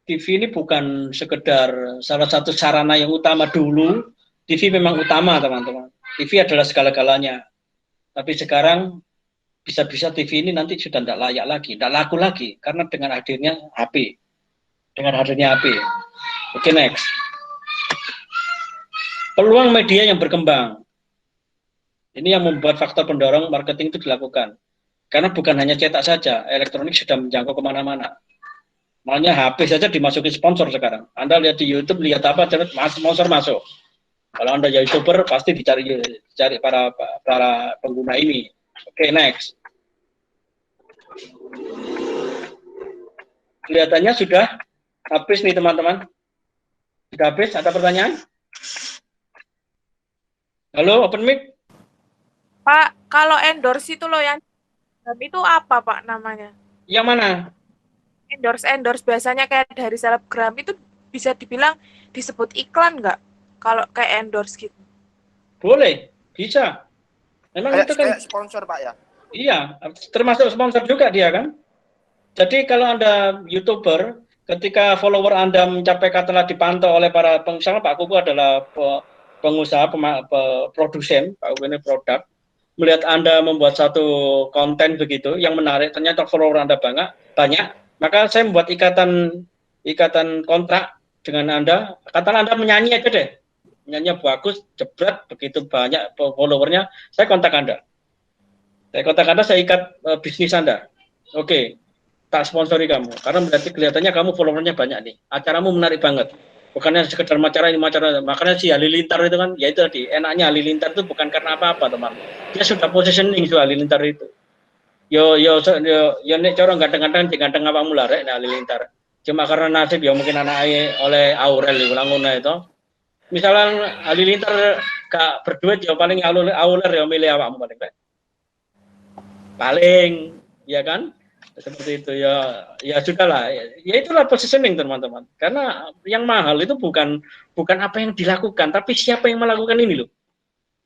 TV ini bukan sekedar salah satu sarana yang utama dulu. TV memang utama, teman-teman. TV adalah segala-galanya. Tapi sekarang bisa-bisa TV ini nanti sudah tidak layak lagi, tidak laku lagi. Karena dengan hadirnya HP. Dengan hadirnya HP. Oke, next. Peluang media yang berkembang. Ini yang membuat faktor pendorong marketing itu dilakukan. Karena bukan hanya cetak saja, elektronik sudah menjangkau kemana-mana. Makanya HP saja dimasuki sponsor sekarang. Anda lihat di YouTube, lihat apa, sponsor masuk. Kalau Anda YouTuber, pasti dicari para pengguna ini. Oke, next. Kelihatannya sudah habis nih teman-teman. Sudah habis, ada pertanyaan? Halo, open mic. Pak, kalau endorse itu loh yang itu apa Pak namanya? Yang mana? Endorse biasanya kayak dari selebgram itu bisa dibilang disebut iklan nggak? Kalau kayak endorse gitu. Boleh, bisa. Memang itu kan kayak sponsor Pak ya? Iya, termasuk sponsor juga dia kan. Jadi kalau Anda YouTuber, ketika follower Anda mencapai katakanlah dipantau oleh para pengusaha, Pak Kuku adalah pengusaha, produsen, Pak Kuku ini produk. Melihat Anda membuat satu konten begitu yang menarik, ternyata follower Anda banyak, maka saya membuat ikatan kontrak dengan Anda. Katakan Anda menyanyi aja deh, nyanyinya bagus, jebret, begitu banyak followernya, saya kontak Anda. Saya ikat bisnis Anda. Oke, tak sponsori kamu, karena berarti kelihatannya kamu followernya banyak nih. Acaramu menarik banget. Bukannya sekedar macara ini macara, makanya si Halilintar itu kan, ya itu tadi, enaknya Halilintar itu bukan karena apa-apa teman. Dia sudah positioning si Halilintar itu. Yo nek cara ganteng-ganteng diganteng apa mula rek Halilintar. Cuma karena nasib ya mungkin anaknya oleh Aurel itu langguna itu. Misalnya Halilintar gak berduit ya paling auler ya milih awakmu paling baik. Paling ya kan seperti itu ya sudahlah ya itulah positioning teman-teman, karena yang mahal itu bukan apa yang dilakukan tapi siapa yang melakukan ini loh.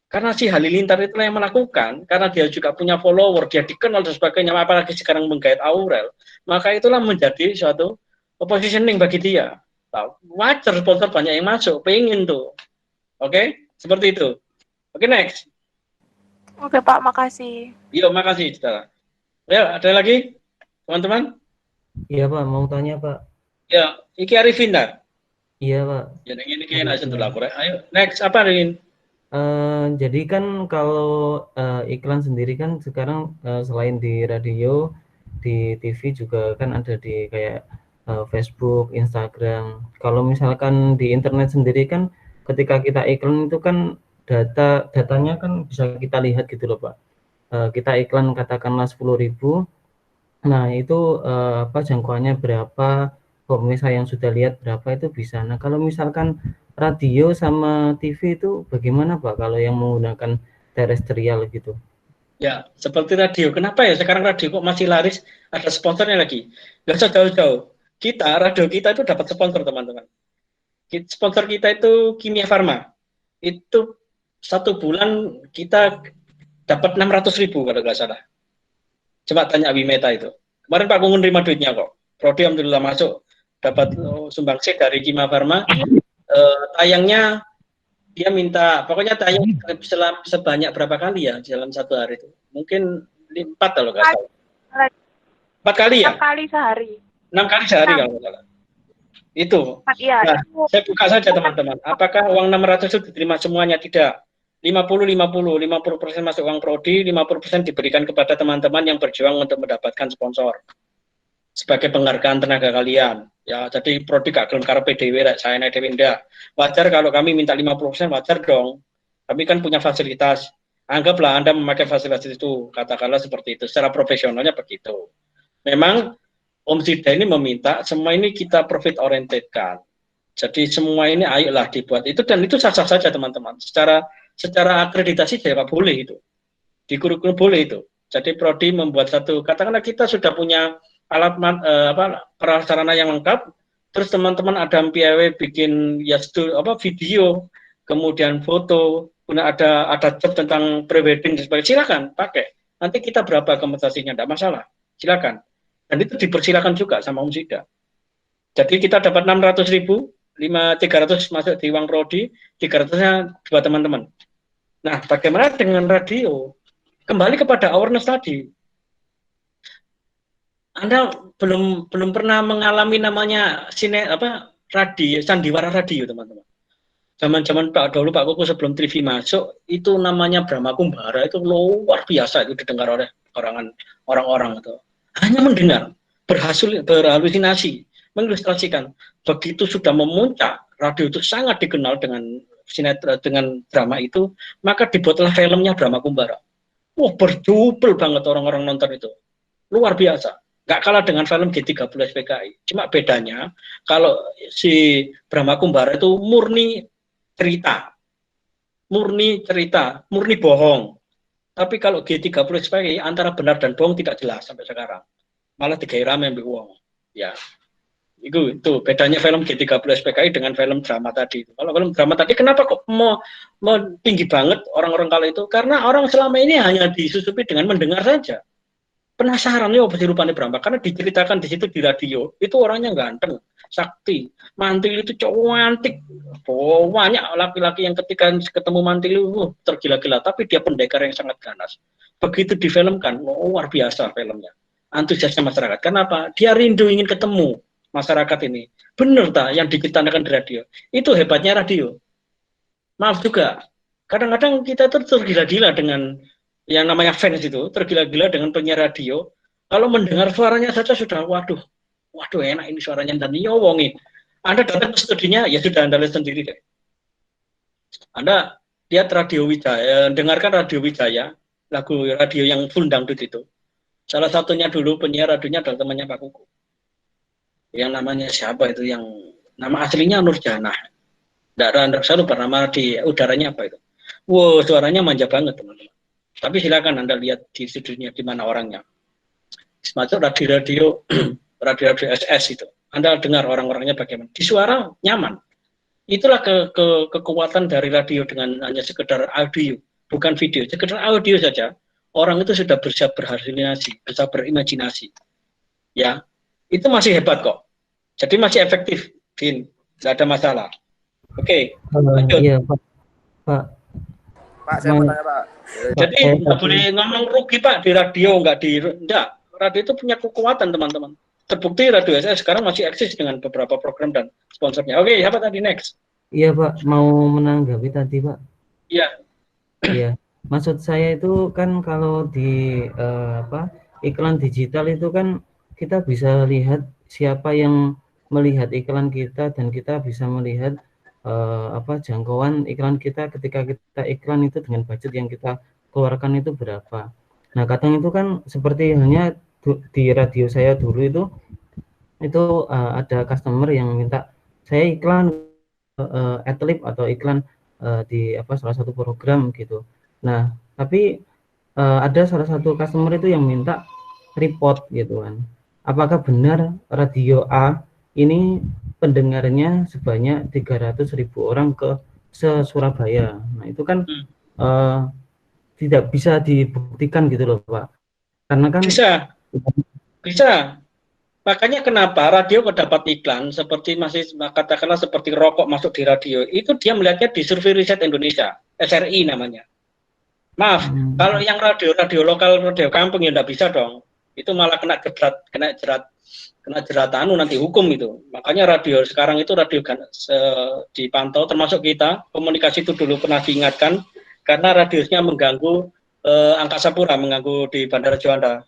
Karena si Halilintar itulah yang melakukan, karena dia juga punya follower, dia dikenal dan sebagainya, apalagi sekarang menggait Aurel, maka itulah menjadi suatu positioning bagi dia. Wajar sponsor banyak yang masuk, pengen tuh. Oke, seperti itu. Oke, next. Oke Pak, makasih. Yuk, makasih saudara. Ya, ada lagi teman-teman? Iya Pak, mau tanya Pak. Ya, Iki Arifin dah. Iya Pak. Ya, ini kayaknya sentuh lapor. Ayo, next apa Arifin? Jadi kan kalau iklan sendiri kan sekarang selain di radio, di TV juga kan ada di kayak Facebook, Instagram. Kalau misalkan di internet sendiri kan ketika kita iklan itu kan datanya kan bisa kita lihat gitu loh Pak. Kita iklan katakanlah 10.000. Nah, itu apa jangkauannya berapa, pemirsa yang sudah lihat berapa itu bisa. Nah, kalau misalkan radio sama TV itu bagaimana Pak kalau yang menggunakan terestrial gitu? Ya, seperti radio. Kenapa ya sekarang radio kok masih laris? Ada sponsornya lagi. Nggak usah jauh-jauh. Radio kita itu dapat sponsor teman-teman. Sponsor kita itu Kimia Farma. Itu 1 bulan kita dapat 600.000 kalau nggak salah. Coba tanya Wimeta itu. Kemarin Pak Kungun terima duitnya kok. Prodi alhamdulillah masuk. Dapat sumbangsi dari Kimia Farma. Tayangnya dia minta, pokoknya tayang sebanyak berapa kali ya dalam 1 hari itu. Mungkin 4 kalau nggak salah. 4 kali ya? 6 kali sehari. 6 kali sehari kalau nggak salah. Itu. Iya. Nah, saya buka saja teman-teman. Apakah uang 600 itu diterima semuanya? Tidak. 50% masuk uang prodi, 50% diberikan kepada teman-teman yang berjuang untuk mendapatkan sponsor sebagai penghargaan tenaga kalian. Ya, jadi prodi gak gelem karo PDW saya naik dewe ndak. Wajar kalau kami minta 50%, wajar dong. Kami kan punya fasilitas. Anggaplah Anda memakai fasilitas itu, katakanlah seperti itu. Secara profesionalnya begitu. Memang Om Sida ini meminta semua ini kita profit oriented kan. Jadi semua ini ayolah dibuat itu, dan itu sah-sah saja teman-teman. Secara akreditasi saya boleh itu. Di kurikulum boleh itu. Jadi prodi membuat satu, katakanlah kita sudah punya alat prasarana yang lengkap, terus teman-teman ada piawe bikin video, kemudian foto, kemudian ada job tentang prewedding dan sebagainya, silakan pakai. Nanti kita berapa kompensasinya, tidak masalah, silakan. Dan itu dipersilakan juga sama Om Sida. Jadi kita dapat 600.000, 300 masuk di uang prodi, 300-nya buat teman-teman. Nah, bagaimana dengan radio? Kembali kepada awareness tadi. Anda belum pernah mengalami namanya sandiwara radio, teman-teman. Zaman-zaman Pak Kuku sebelum TV masuk, itu namanya Brahma Kumbara, itu luar biasa itu didengar oleh orang-orang itu. Hanya mendengar, berhalusinasi, mengilustrasikan. Begitu sudah memuncak, radio itu sangat dikenal dengan drama itu, maka dibuatlah filmnya Brahma Kumbara. Wah, berjubel banget orang-orang nonton itu. Luar biasa. Nggak kalah dengan film G30 SPKI. Cuma bedanya, kalau si Brahma Kumbara itu murni cerita, murni bohong. Tapi kalau G30 SPKI antara benar dan bohong tidak jelas sampai sekarang. Malah digawe rame mbek wong. Ya. Itu bedanya film G30 SPKI dengan film drama tadi. Kalau film drama tadi kenapa kok mau tinggi banget orang-orang kalau itu? Karena orang selama ini hanya disusupi dengan mendengar saja. Penasaran ya apa sih rupanya Brahma? Karena diceritakan di situ di radio, itu orangnya ganteng, sakti, mantil itu cowok antik. Oh, banyak laki-laki yang ketika ketemu mantil itu tergila-gila, tapi dia pendekar yang sangat ganas. Begitu difilmkan, luar biasa filmnya. Antusiasnya masyarakat. Kenapa? Dia rindu ingin ketemu masyarakat ini. Benar tak yang diceritakan di radio? Itu hebatnya radio. Maaf juga, kadang-kadang kita tuh tergila-gila dengan yang namanya fans itu, tergila-gila dengan penyiar radio. Kalau mendengar suaranya saja sudah, waduh enak ini suaranya, dan nyowongi. Anda datang ke studinya, ya sudah Anda lihat sendiri deh. Anda lihat Radio Wijaya, dengarkan Radio Wijaya, lagu radio yang full dangdut itu. Salah satunya dulu penyiar radionya adalah temannya Pak Kuku. Yang namanya siapa itu, yang nama aslinya Nur Janah. Saya lupa nama di udaranya apa itu. Wow, suaranya manja banget teman-teman. Tapi silakan Anda lihat di studionya di mana orangnya. Semacam radio-radio radio-radio SS itu. Anda dengar orang-orangnya bagaimana. Di suara nyaman. Itulah kekuatan dari radio dengan hanya sekedar audio, bukan video. Sekedar audio saja, orang itu sudah bisa berhalusinasi, bisa berimajinasi. Ya, itu masih hebat kok. Jadi masih efektif, Vin. Tidak ada masalah. Oke, lanjut. Iya, Pak. Pak. Pak, saya mau tanya, Pak. Jadi nggak boleh ngomong rugi Pak di radio, enggak. Radio itu punya kekuatan teman-teman. Terbukti Radio SS sekarang masih eksis dengan beberapa program dan sponsornya. Oke, apa tadi next? Iya Pak, mau menanggapi tadi Pak. Iya. Iya, maksud saya itu kan kalau di iklan digital itu kan kita bisa lihat siapa yang melihat iklan kita dan kita bisa melihat jangkauan iklan kita ketika kita iklan itu dengan budget yang kita keluarkan itu berapa. Nah, kadang itu kan seperti halnya di radio saya dulu itu ada customer yang minta saya iklan adlib atau iklan di salah satu program gitu. Nah, tapi ada salah satu customer itu yang minta report gitu kan. Apakah benar radio A ini pendengarnya sebanyak 300.000 orang ke se-Surabaya. Nah, itu kan tidak bisa dibuktikan gitu loh, Pak. Karena kan bisa. Makanya kenapa radio dapat iklan seperti masih katakanlah seperti rokok masuk di radio, itu dia melihatnya di Survei Riset Indonesia, SRI namanya. Maaf, kalau yang radio lokal, radio kampung ya enggak bisa dong. Itu malah kena jerat nanti hukum itu. Makanya radio sekarang itu radio dipantau termasuk kita, komunikasi itu dulu pernah diingatkan karena radiusnya mengganggu Angkasa Pura, mengganggu di Bandara Juanda.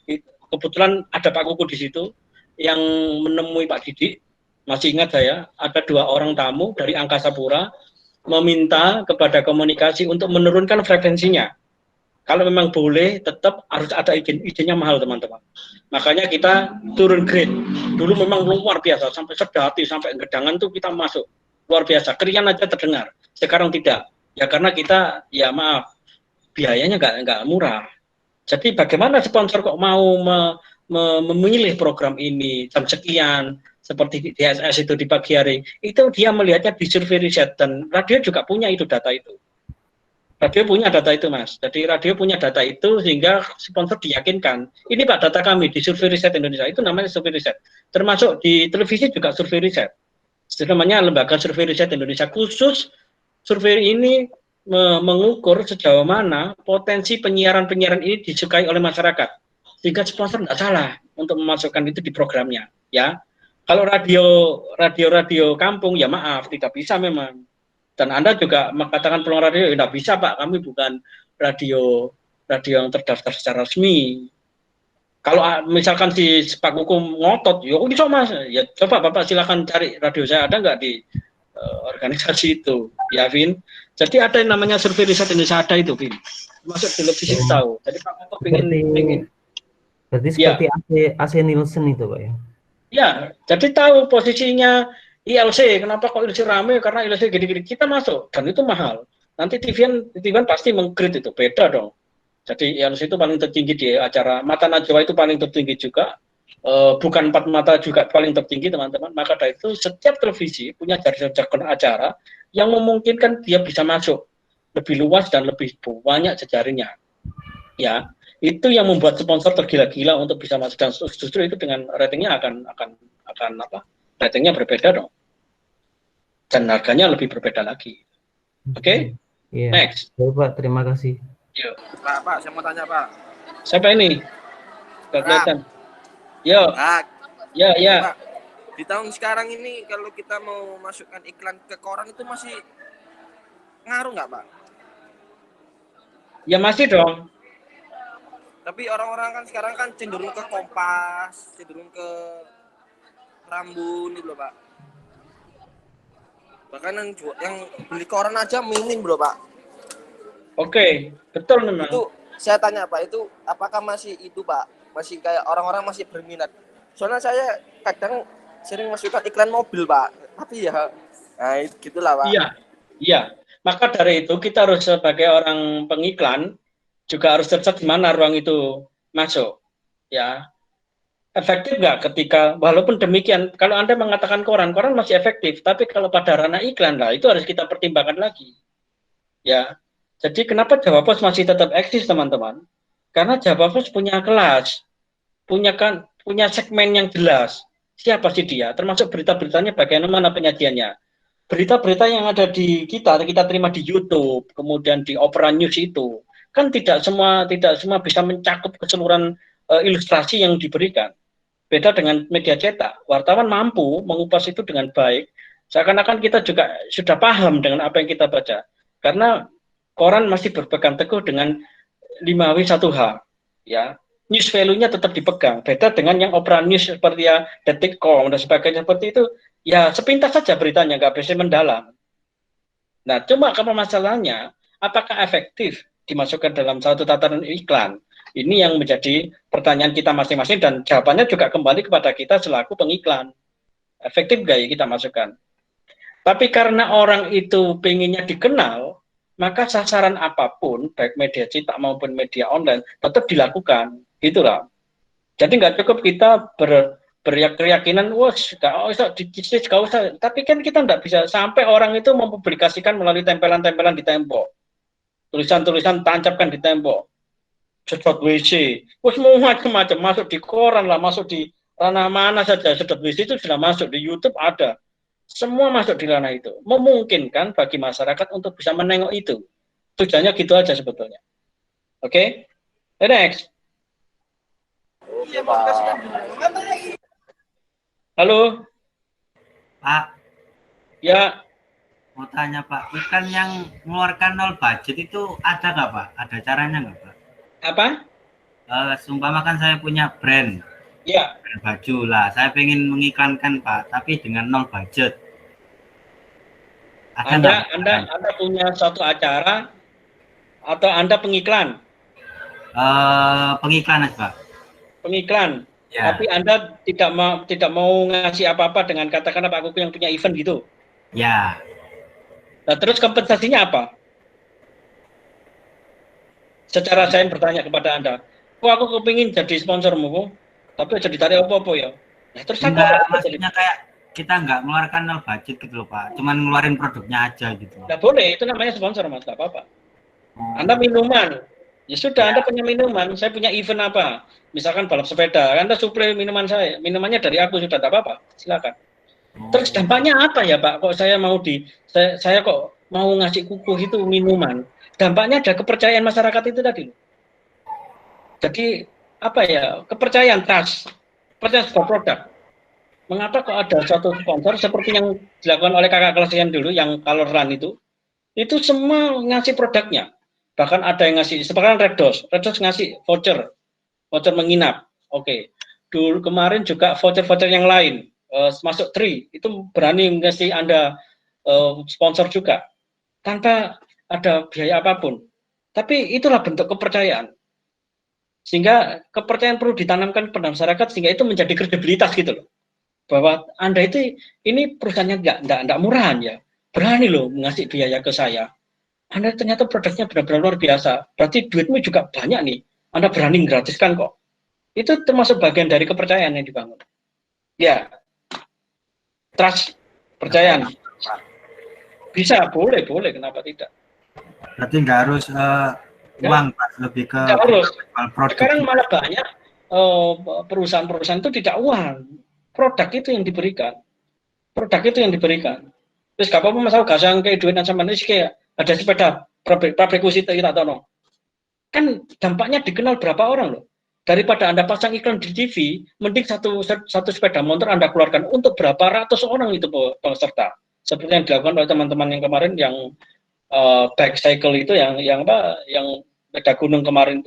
Kebetulan ada Pak Kuku di situ yang menemui Pak Didik, masih ingat saya, ada 2 orang tamu dari Angkasa Pura meminta kepada komunikasi untuk menurunkan frekuensinya. Kalau memang boleh, tetap harus ada izinnya mahal teman-teman. Makanya kita turun grade. Dulu memang luar biasa, sampai Sedati, sampai Gedangan tuh kita masuk. Luar biasa, Krian aja terdengar. Sekarang tidak. Ya karena kita, ya maaf, biayanya nggak murah. Jadi bagaimana sponsor kok mau memilih program ini jam sekian seperti di DSS itu di pagi hari, itu dia melihatnya di survei riset dan radio juga punya itu data itu. Radio punya data itu Mas. Jadi radio punya data itu sehingga sponsor diyakinkan. Ini Pak data kami di survei riset Indonesia itu namanya survei riset. Termasuk di televisi juga survei riset. Itu namanya lembaga survei riset Indonesia khusus survei ini mengukur sejauh mana potensi penyiaran ini disukai oleh masyarakat. Sehingga sponsor nggak salah untuk memasukkan itu di programnya, ya. Kalau radio kampung, ya maaf, tidak bisa memang. Dan Anda juga mengatakan peluang radio, ya nggak bisa Pak, kami bukan radio yang terdaftar secara resmi. Kalau misalkan si Pak Kuku ngotot, ya bisa Mas, ya coba Bapak silakan cari radio saya ada nggak di organisasi itu, ya Vin. Jadi ada yang namanya survei riset Indonesia ada itu, Vin. Masuk televisi tahu. Jadi Pak Kuku pengen berarti seperti AC Nielsen itu Pak ya? Ya, jadi tahu posisinya ILC, kenapa kok ILC rame, karena ILC gini-gini, kita masuk, dan itu mahal. Nanti TV-an pasti meng-grade itu, beda dong. Jadi ILC itu paling tertinggi di acara, Mata Najwa itu paling tertinggi juga, bukan 4 mata juga paling tertinggi teman-teman, maka dari itu setiap televisi punya jargon acara yang memungkinkan dia bisa masuk lebih luas dan lebih banyak jejaringnya. Ya. Itu yang membuat sponsor tergila-gila untuk bisa masuk dan justru itu dengan ratingnya akan ratingnya berbeda dong dan harganya lebih berbeda lagi. Oke? Iya. Next. Baik Pak, terima kasih. Yuk. Pak, saya mau tanya Pak. Siapa ini? Gak kelihatan. Yo. Ya. Pak, di tahun sekarang ini kalau kita mau masukkan iklan ke koran itu masih ngaruh nggak Pak? Ya masih dong. Tapi orang-orang kan sekarang kan cenderung ke Kompas, cenderung ke Rambun itu loh Pak. Bahkan yang beli koran aja minim loh Pak. Oke, betul memang. Itu saya tanya Pak, itu apakah masih itu Pak? Masih kayak orang-orang masih berminat? Soalnya saya kadang sering masukkan iklan mobil Pak. Tapi ya, nah gitulah Pak. Iya. Maka dari itu kita harus sebagai orang pengiklan juga harus cerdas di mana ruang itu masuk. Ya, efektif nggak ketika, walaupun demikian, kalau Anda mengatakan koran masih efektif, tapi kalau pada ranah iklan lah, itu harus kita pertimbangkan lagi. Ya, jadi kenapa Jawa Pos masih tetap eksis, teman-teman? Karena Jawa Pos punya kelas, punya segmen yang jelas. Siapa sih dia? Termasuk berita-beritanya bagaimana penyajiannya. Berita-berita yang ada di kita terima di YouTube, kemudian di Opera News itu, kan tidak semua bisa mencakup keseluruhan ilustrasi yang diberikan. Beda dengan media cetak, wartawan mampu mengupas itu dengan baik. Seakan-akan kita juga sudah paham dengan apa yang kita baca. Karena koran masih berpegang teguh dengan 5W1H. Ya, news value-nya tetap dipegang. Beda dengan yang Opera News seperti ya Detik.com dan sebagainya seperti itu, ya sepintas saja beritanya, nggak bisa mendalam. Nah, cuma kalau masalahnya, apakah efektif dimasukkan dalam satu tataran iklan? Ini yang menjadi pertanyaan kita masing-masing dan jawabannya juga kembali kepada kita selaku pengiklan. Efektif nggak ya kita masukkan? Tapi karena orang itu pengennya dikenal, maka sasaran apapun, baik media cetak maupun media online, tetap dilakukan. Gitulah. Jadi nggak cukup kita berkeyakinan, wah, nggak usah. Tapi kan kita nggak bisa sampai orang itu mempublikasikan melalui tempelan-tempelan di tembok. Tulisan-tulisan tancapkan di tembok. Sedot WC, wes mau macam-macam, masuk di koran lah, masuk di ranah mana saja. Sedot WC itu sudah masuk di YouTube ada, semua masuk di ranah itu. Memungkinkan bagi masyarakat untuk bisa menengok itu. Tujuannya gitu aja sebetulnya. Oke, next. Halo, Pak. Ya. Mau tanya Pak, ikan yang mengeluarkan 0 budget itu ada nggak Pak? Ada caranya nggak Pak? Apa? Seumpama kan saya punya brand, ya, brand baju lah, saya pengen mengiklankan Pak, tapi dengan 0 budget. Anda punya suatu acara atau Anda pengiklan? Pengiklan Pak. Pengiklan. Ya. Tapi Anda tidak mau ngasih apa-apa dengan katakanlah Pak Kuku yang punya event gitu. Ya. Nah, terus kompensasinya apa? Secara saya bertanya kepada Anda, aku kepingin jadi sponsormu, tapi jadi tarik apa-apa ya? Nah, terus enggak, maksudnya kayak kita nggak mengeluarkan 0 budget gitu loh Pak, cuman ngeluarin produknya aja gitu. Nggak boleh, itu namanya sponsor Mas, nggak apa-apa. Anda minuman, ya sudah, Anda punya minuman, saya punya event apa? Misalkan balap sepeda, Anda suplai minuman saya, minumannya dari aku sudah, nggak apa-apa, silakan. Terus dampaknya apa ya Pak? Kok saya saya kok mau ngasih kukuh itu minuman? Dampaknya ada kepercayaan masyarakat itu tadi. Jadi apa ya, kepercayaan, trust, percaya sebuah produk. Mengapa kok ada suatu sponsor seperti yang dilakukan oleh kakak kelas yang dulu, yang Color Run itu semua ngasih produknya. Bahkan ada yang ngasih, seperti Red Doors ngasih voucher menginap. Oke. Dulu kemarin juga voucher yang lain, masuk Tri, itu berani ngasih Anda sponsor juga. Tanpa ada biaya apapun. Tapi itulah bentuk kepercayaan. Sehingga kepercayaan perlu ditanamkan pada masyarakat sehingga itu menjadi kredibilitas gitu loh. Bahwa Anda itu, ini perusahaannya enggak murahan ya. Berani loh ngasih biaya ke saya. Anda ternyata produknya benar-benar luar biasa. Berarti duitmu juga banyak nih. Anda berani gratiskan kok. Itu termasuk bagian dari kepercayaan yang dibangun. Ya. Trust, percayaan. Bisa, boleh, kenapa tidak? Berarti nggak harus uang Pak, lebih ke harus. Produk. Sekarang malah banyak perusahaan-perusahaan itu tidak uang, produk itu yang diberikan, terus gak apa-apa masalah gak usah kayak duit sama manusia, kayak ada sepeda pabrik usit kita tahu no. Kan dampaknya dikenal berapa orang loh. Daripada Anda pasang iklan di TV, mending satu sepeda motor Anda keluarkan untuk berapa ratus orang itu peserta, seperti yang dilakukan oleh teman-teman yang kemarin yang bike cycle itu yang sepeda gunung kemarin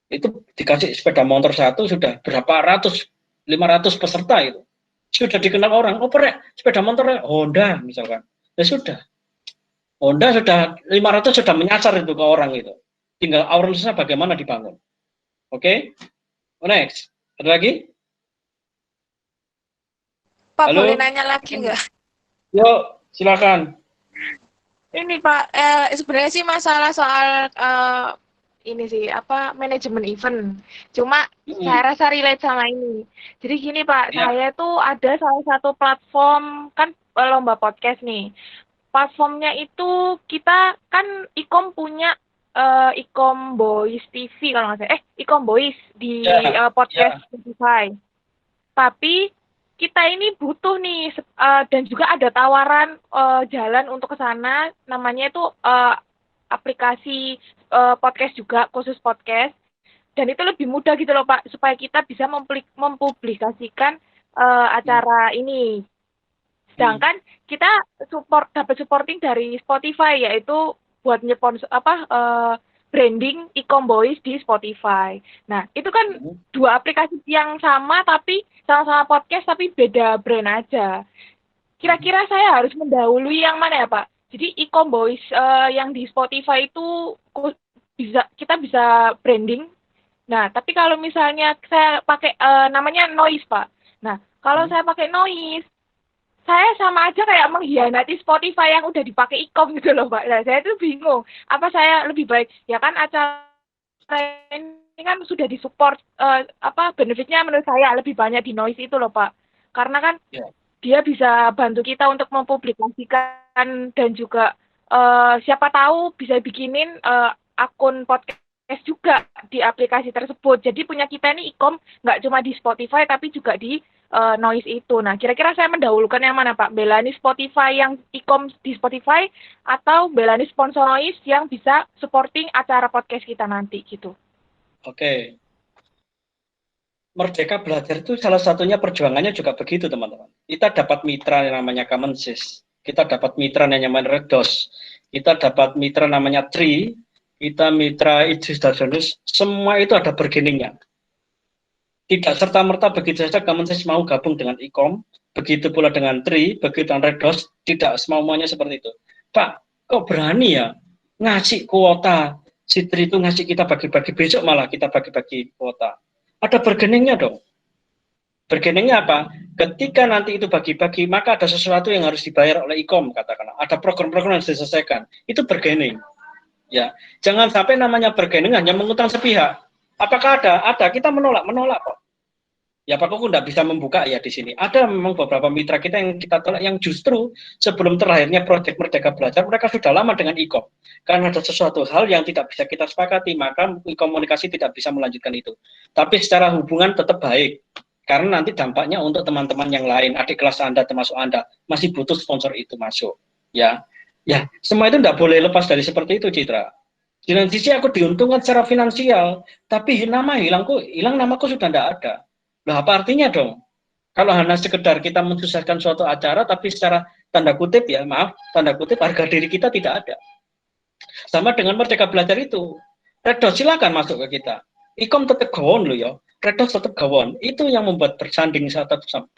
itu dikasih sepeda motor satu sudah berapa ratus, 500 peserta itu sudah dikenal orang. Oh sepeda motor Honda misalkan, ya sudah Honda sudah 500 sudah menyasar itu ke orang itu. Tinggal awareness-nya bagaimana dibangun. Oke, next. Ada lagi? Pak, halo? boleh nanya lagi nggak? Yuk, silakan. Ini Pak, sebenarnya sih masalah soal ini sih apa manajemen event. Cuma saya rasa relate sama ini. Jadi gini Pak, saya tuh ada salah satu platform kan lomba podcast nih. Platformnya itu kita kan Ikom punya Ikom Boys TV kalau nggak salah. Ikom Boys di podcast Spotify. Tapi kita ini butuh nih dan juga ada tawaran jalan untuk ke sana, namanya itu aplikasi podcast juga, khusus podcast, dan itu lebih mudah gitu loh Pak, supaya kita bisa mempublikasikan acara ini. Sedangkan kita dapat supporting dari Spotify, yaitu buat nyponsor branding Ikom Boys di Spotify. Nah, itu kan dua aplikasi yang sama tapi sama-sama podcast tapi beda brand aja. Kira-kira saya harus mendahului yang mana ya, Pak? Jadi Ikom Boys yang di Spotify itu kita bisa branding. Nah, tapi kalau misalnya saya pakai namanya Noise, Pak. Nah, kalau saya pakai Noise, saya sama aja kayak mengkhianati Spotify yang udah dipakai Ikom gitu loh, Pak. Nah, saya tuh bingung. Apa saya lebih baik? Ya kan acara ini kan sudah disupport, benefitnya menurut saya lebih banyak di Noise itu loh, Pak. Karena kan dia bisa bantu kita untuk mempublikasikan dan juga siapa tahu bisa bikinin akun podcast juga di aplikasi tersebut. Jadi punya kita ini Ikom nggak cuma di Spotify tapi juga di Noise itu. Nah, kira-kira saya mendahulukan yang mana, Pak? Belani Spotify yang Ikom di Spotify atau belani sponsor Noise yang bisa supporting acara podcast kita nanti gitu. Oke. Merdeka Belajar itu salah satunya perjuangannya juga begitu, teman-teman. Kita dapat mitra yang namanya Commonsys, kita dapat mitra yang namanya Redos, kita dapat mitra namanya Tri, kita mitra Idris Dardanus, semua itu ada bargainingnya. Tidak serta-merta begitu saja Commonsys mau gabung dengan Ikom, begitu pula dengan Tri, begitu dengan Redos, tidak semuanya seperti itu. Pak, kok berani ya ngasih kuota, si Tri itu ngasih kita bagi-bagi, besok malah kita bagi-bagi kuota. Ada bargainingnya dong. Bargainingnya apa? Ketika nanti itu bagi-bagi, maka ada sesuatu yang harus dibayar oleh Ikom, katakanlah. Ada program-program yang harus diselesaikan. Itu bargaining. Ya, jangan sampai namanya bargaining hanya mengutang sepihak. Apakah ada? Ada. Kita menolak kok. Ya Pak Koko tidak bisa membuka ya di sini. Ada memang beberapa mitra kita yang kita tolak yang justru sebelum terlahirnya proyek Merdeka Belajar, mereka sudah lama dengan Ikom. Karena ada sesuatu hal yang tidak bisa kita sepakati, maka komunikasi tidak bisa melanjutkan itu. Tapi secara hubungan tetap baik. Karena nanti dampaknya untuk teman-teman yang lain, adik kelas Anda termasuk Anda, masih butuh sponsor itu masuk. Ya, semua itu tidak boleh lepas dari seperti itu, Citra. Di lain sisi aku diuntungkan secara finansial, tapi hilang namaku sudah tidak ada. Nah, apa artinya dong? Kalau hanya sekedar kita mensukseskan suatu acara, tapi secara tanda kutip harga diri kita tidak ada. Sama dengan Merdeka Belajar itu. Redos silakan masuk ke kita. Ikom tetap gawon loh ya. Redos tetap gawon. Itu yang membuat bersanding satu sama.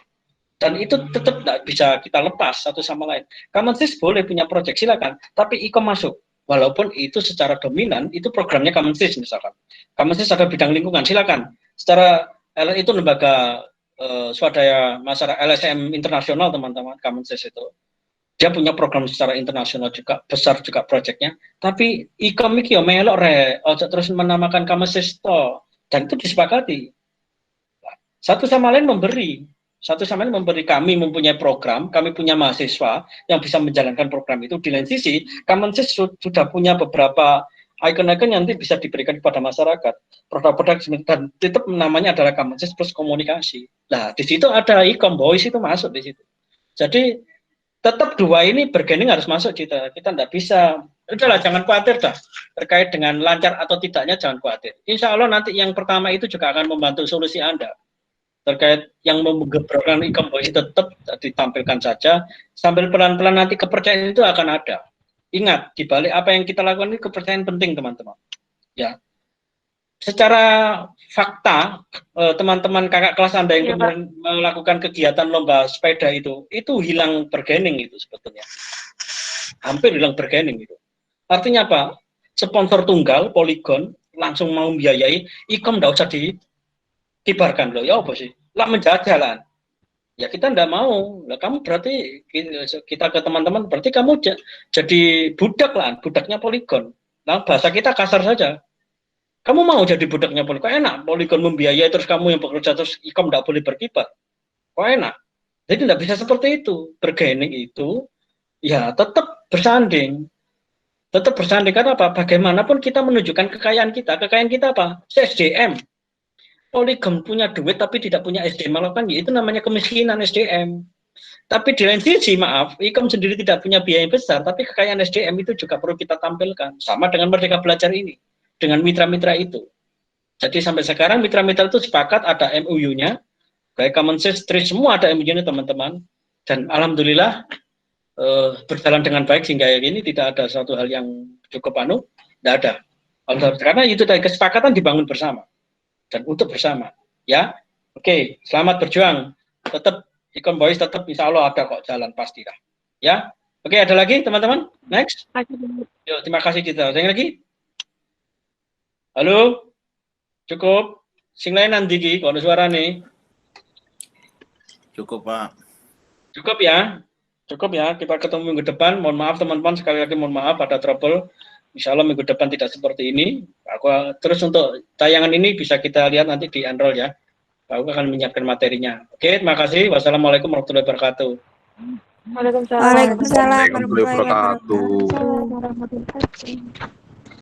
Dan itu tetap tidak bisa kita lepas satu sama lain. Commonsys boleh punya proyek silakan, tapi Ikom masuk. Walaupun itu secara dominan, itu programnya Commonsys misalkan. Commonsys ada bidang lingkungan, silakan. Secara itu lembaga swadaya masyarakat LSM internasional, teman-teman, Commonsys itu. Dia punya program secara internasional juga, besar juga proyeknya. Tapi Ikom iki yo melok ojo terus menamakan Commonsys to. Dan itu disepakati. Satu sama lain memberi. Kami mempunyai program, kami punya mahasiswa yang bisa menjalankan program itu. Di lain sisi, Commonsys sudah punya beberapa ikon-ikon yang nanti bisa diberikan kepada masyarakat. Produk-produk dan tetap namanya adalah Commonsys plus komunikasi. Nah, di situ ada Ikom Boys itu masuk di situ. Jadi tetap dua ini bargaining harus masuk kita. Kita tidak bisa. Udahlah, jangan khawatir dah. Terkait dengan lancar atau tidaknya jangan khawatir. Insya Allah nanti yang pertama itu juga akan membantu solusi Anda. Terkait yang menggebrakan Ikom Boys tetap ditampilkan saja. Sambil pelan-pelan nanti kepercayaan itu akan ada. Ingat, di balik apa yang kita lakukan ini kepercayaan penting, teman-teman. Ya, secara fakta, teman-teman kakak kelas Anda yang kemarin melakukan kegiatan lomba sepeda itu hilang bargaining itu sebetulnya. Hampir hilang bargaining itu. Artinya apa? Sponsor tunggal, Polygon, langsung mau membiayai, Ikom tidak usah dikibarkan loh. Ya apa sih? Lah menjajalan. Ya kita nggak mau. Nah, kamu berarti kita ke teman-teman, berarti kamu jadi budak lah, budaknya Polygon. Nah, bahasa kita kasar saja. Kamu mau jadi budaknya Polygon? Enak, Polygon membiayai terus kamu yang bekerja terus ikom nggak boleh berkibar. Kok enak? Jadi nggak bisa seperti itu. Bergening itu ya tetap bersanding. Tetap bersanding karena apa? Bagaimanapun kita menunjukkan kekayaan kita. Kekayaan kita apa? SDM. Polygon punya duit tapi tidak punya SDM, melakukan itu namanya kemiskinan SDM. Tapi di lain sisi, maaf, ikom sendiri tidak punya biaya yang besar, tapi kekayaan SDM itu juga perlu kita tampilkan. Sama dengan Merdeka Belajar ini, dengan mitra-mitra itu. Jadi sampai sekarang mitra-mitra itu sepakat ada MOU-nya, baik Common Sense, TRIS, semua ada MOU-nya teman-teman. Dan alhamdulillah berjalan dengan baik sehingga ini tidak ada suatu hal yang cukup tidak ada. Karena itu tadi kesepakatan dibangun bersama. Dan untuk bersama, ya. Oke, selamat berjuang. Tetap Ecom Boys tetap insya Allah ada kok jalan pastilah. Ya. Oke, ada lagi teman-teman? Next. Yuk, terima kasih kita. Ada yang lagi? Halo? Cukup? Sing lain nanti ki, kalau suara nih. Cukup, Pak. Cukup ya. Cukup ya. Kita ketemu minggu depan. Mohon maaf teman-teman, sekali lagi mohon maaf ada trouble. Insya Allah minggu depan tidak seperti ini. Terus untuk tayangan ini bisa kita lihat nanti di Enroll ya. Aku akan menyiapkan materinya. Oke, terima kasih. Wassalamualaikum warahmatullahi wabarakatuh. Waalaikumsalam. Waalaikumsalam warahmatullahi wabarakatuh.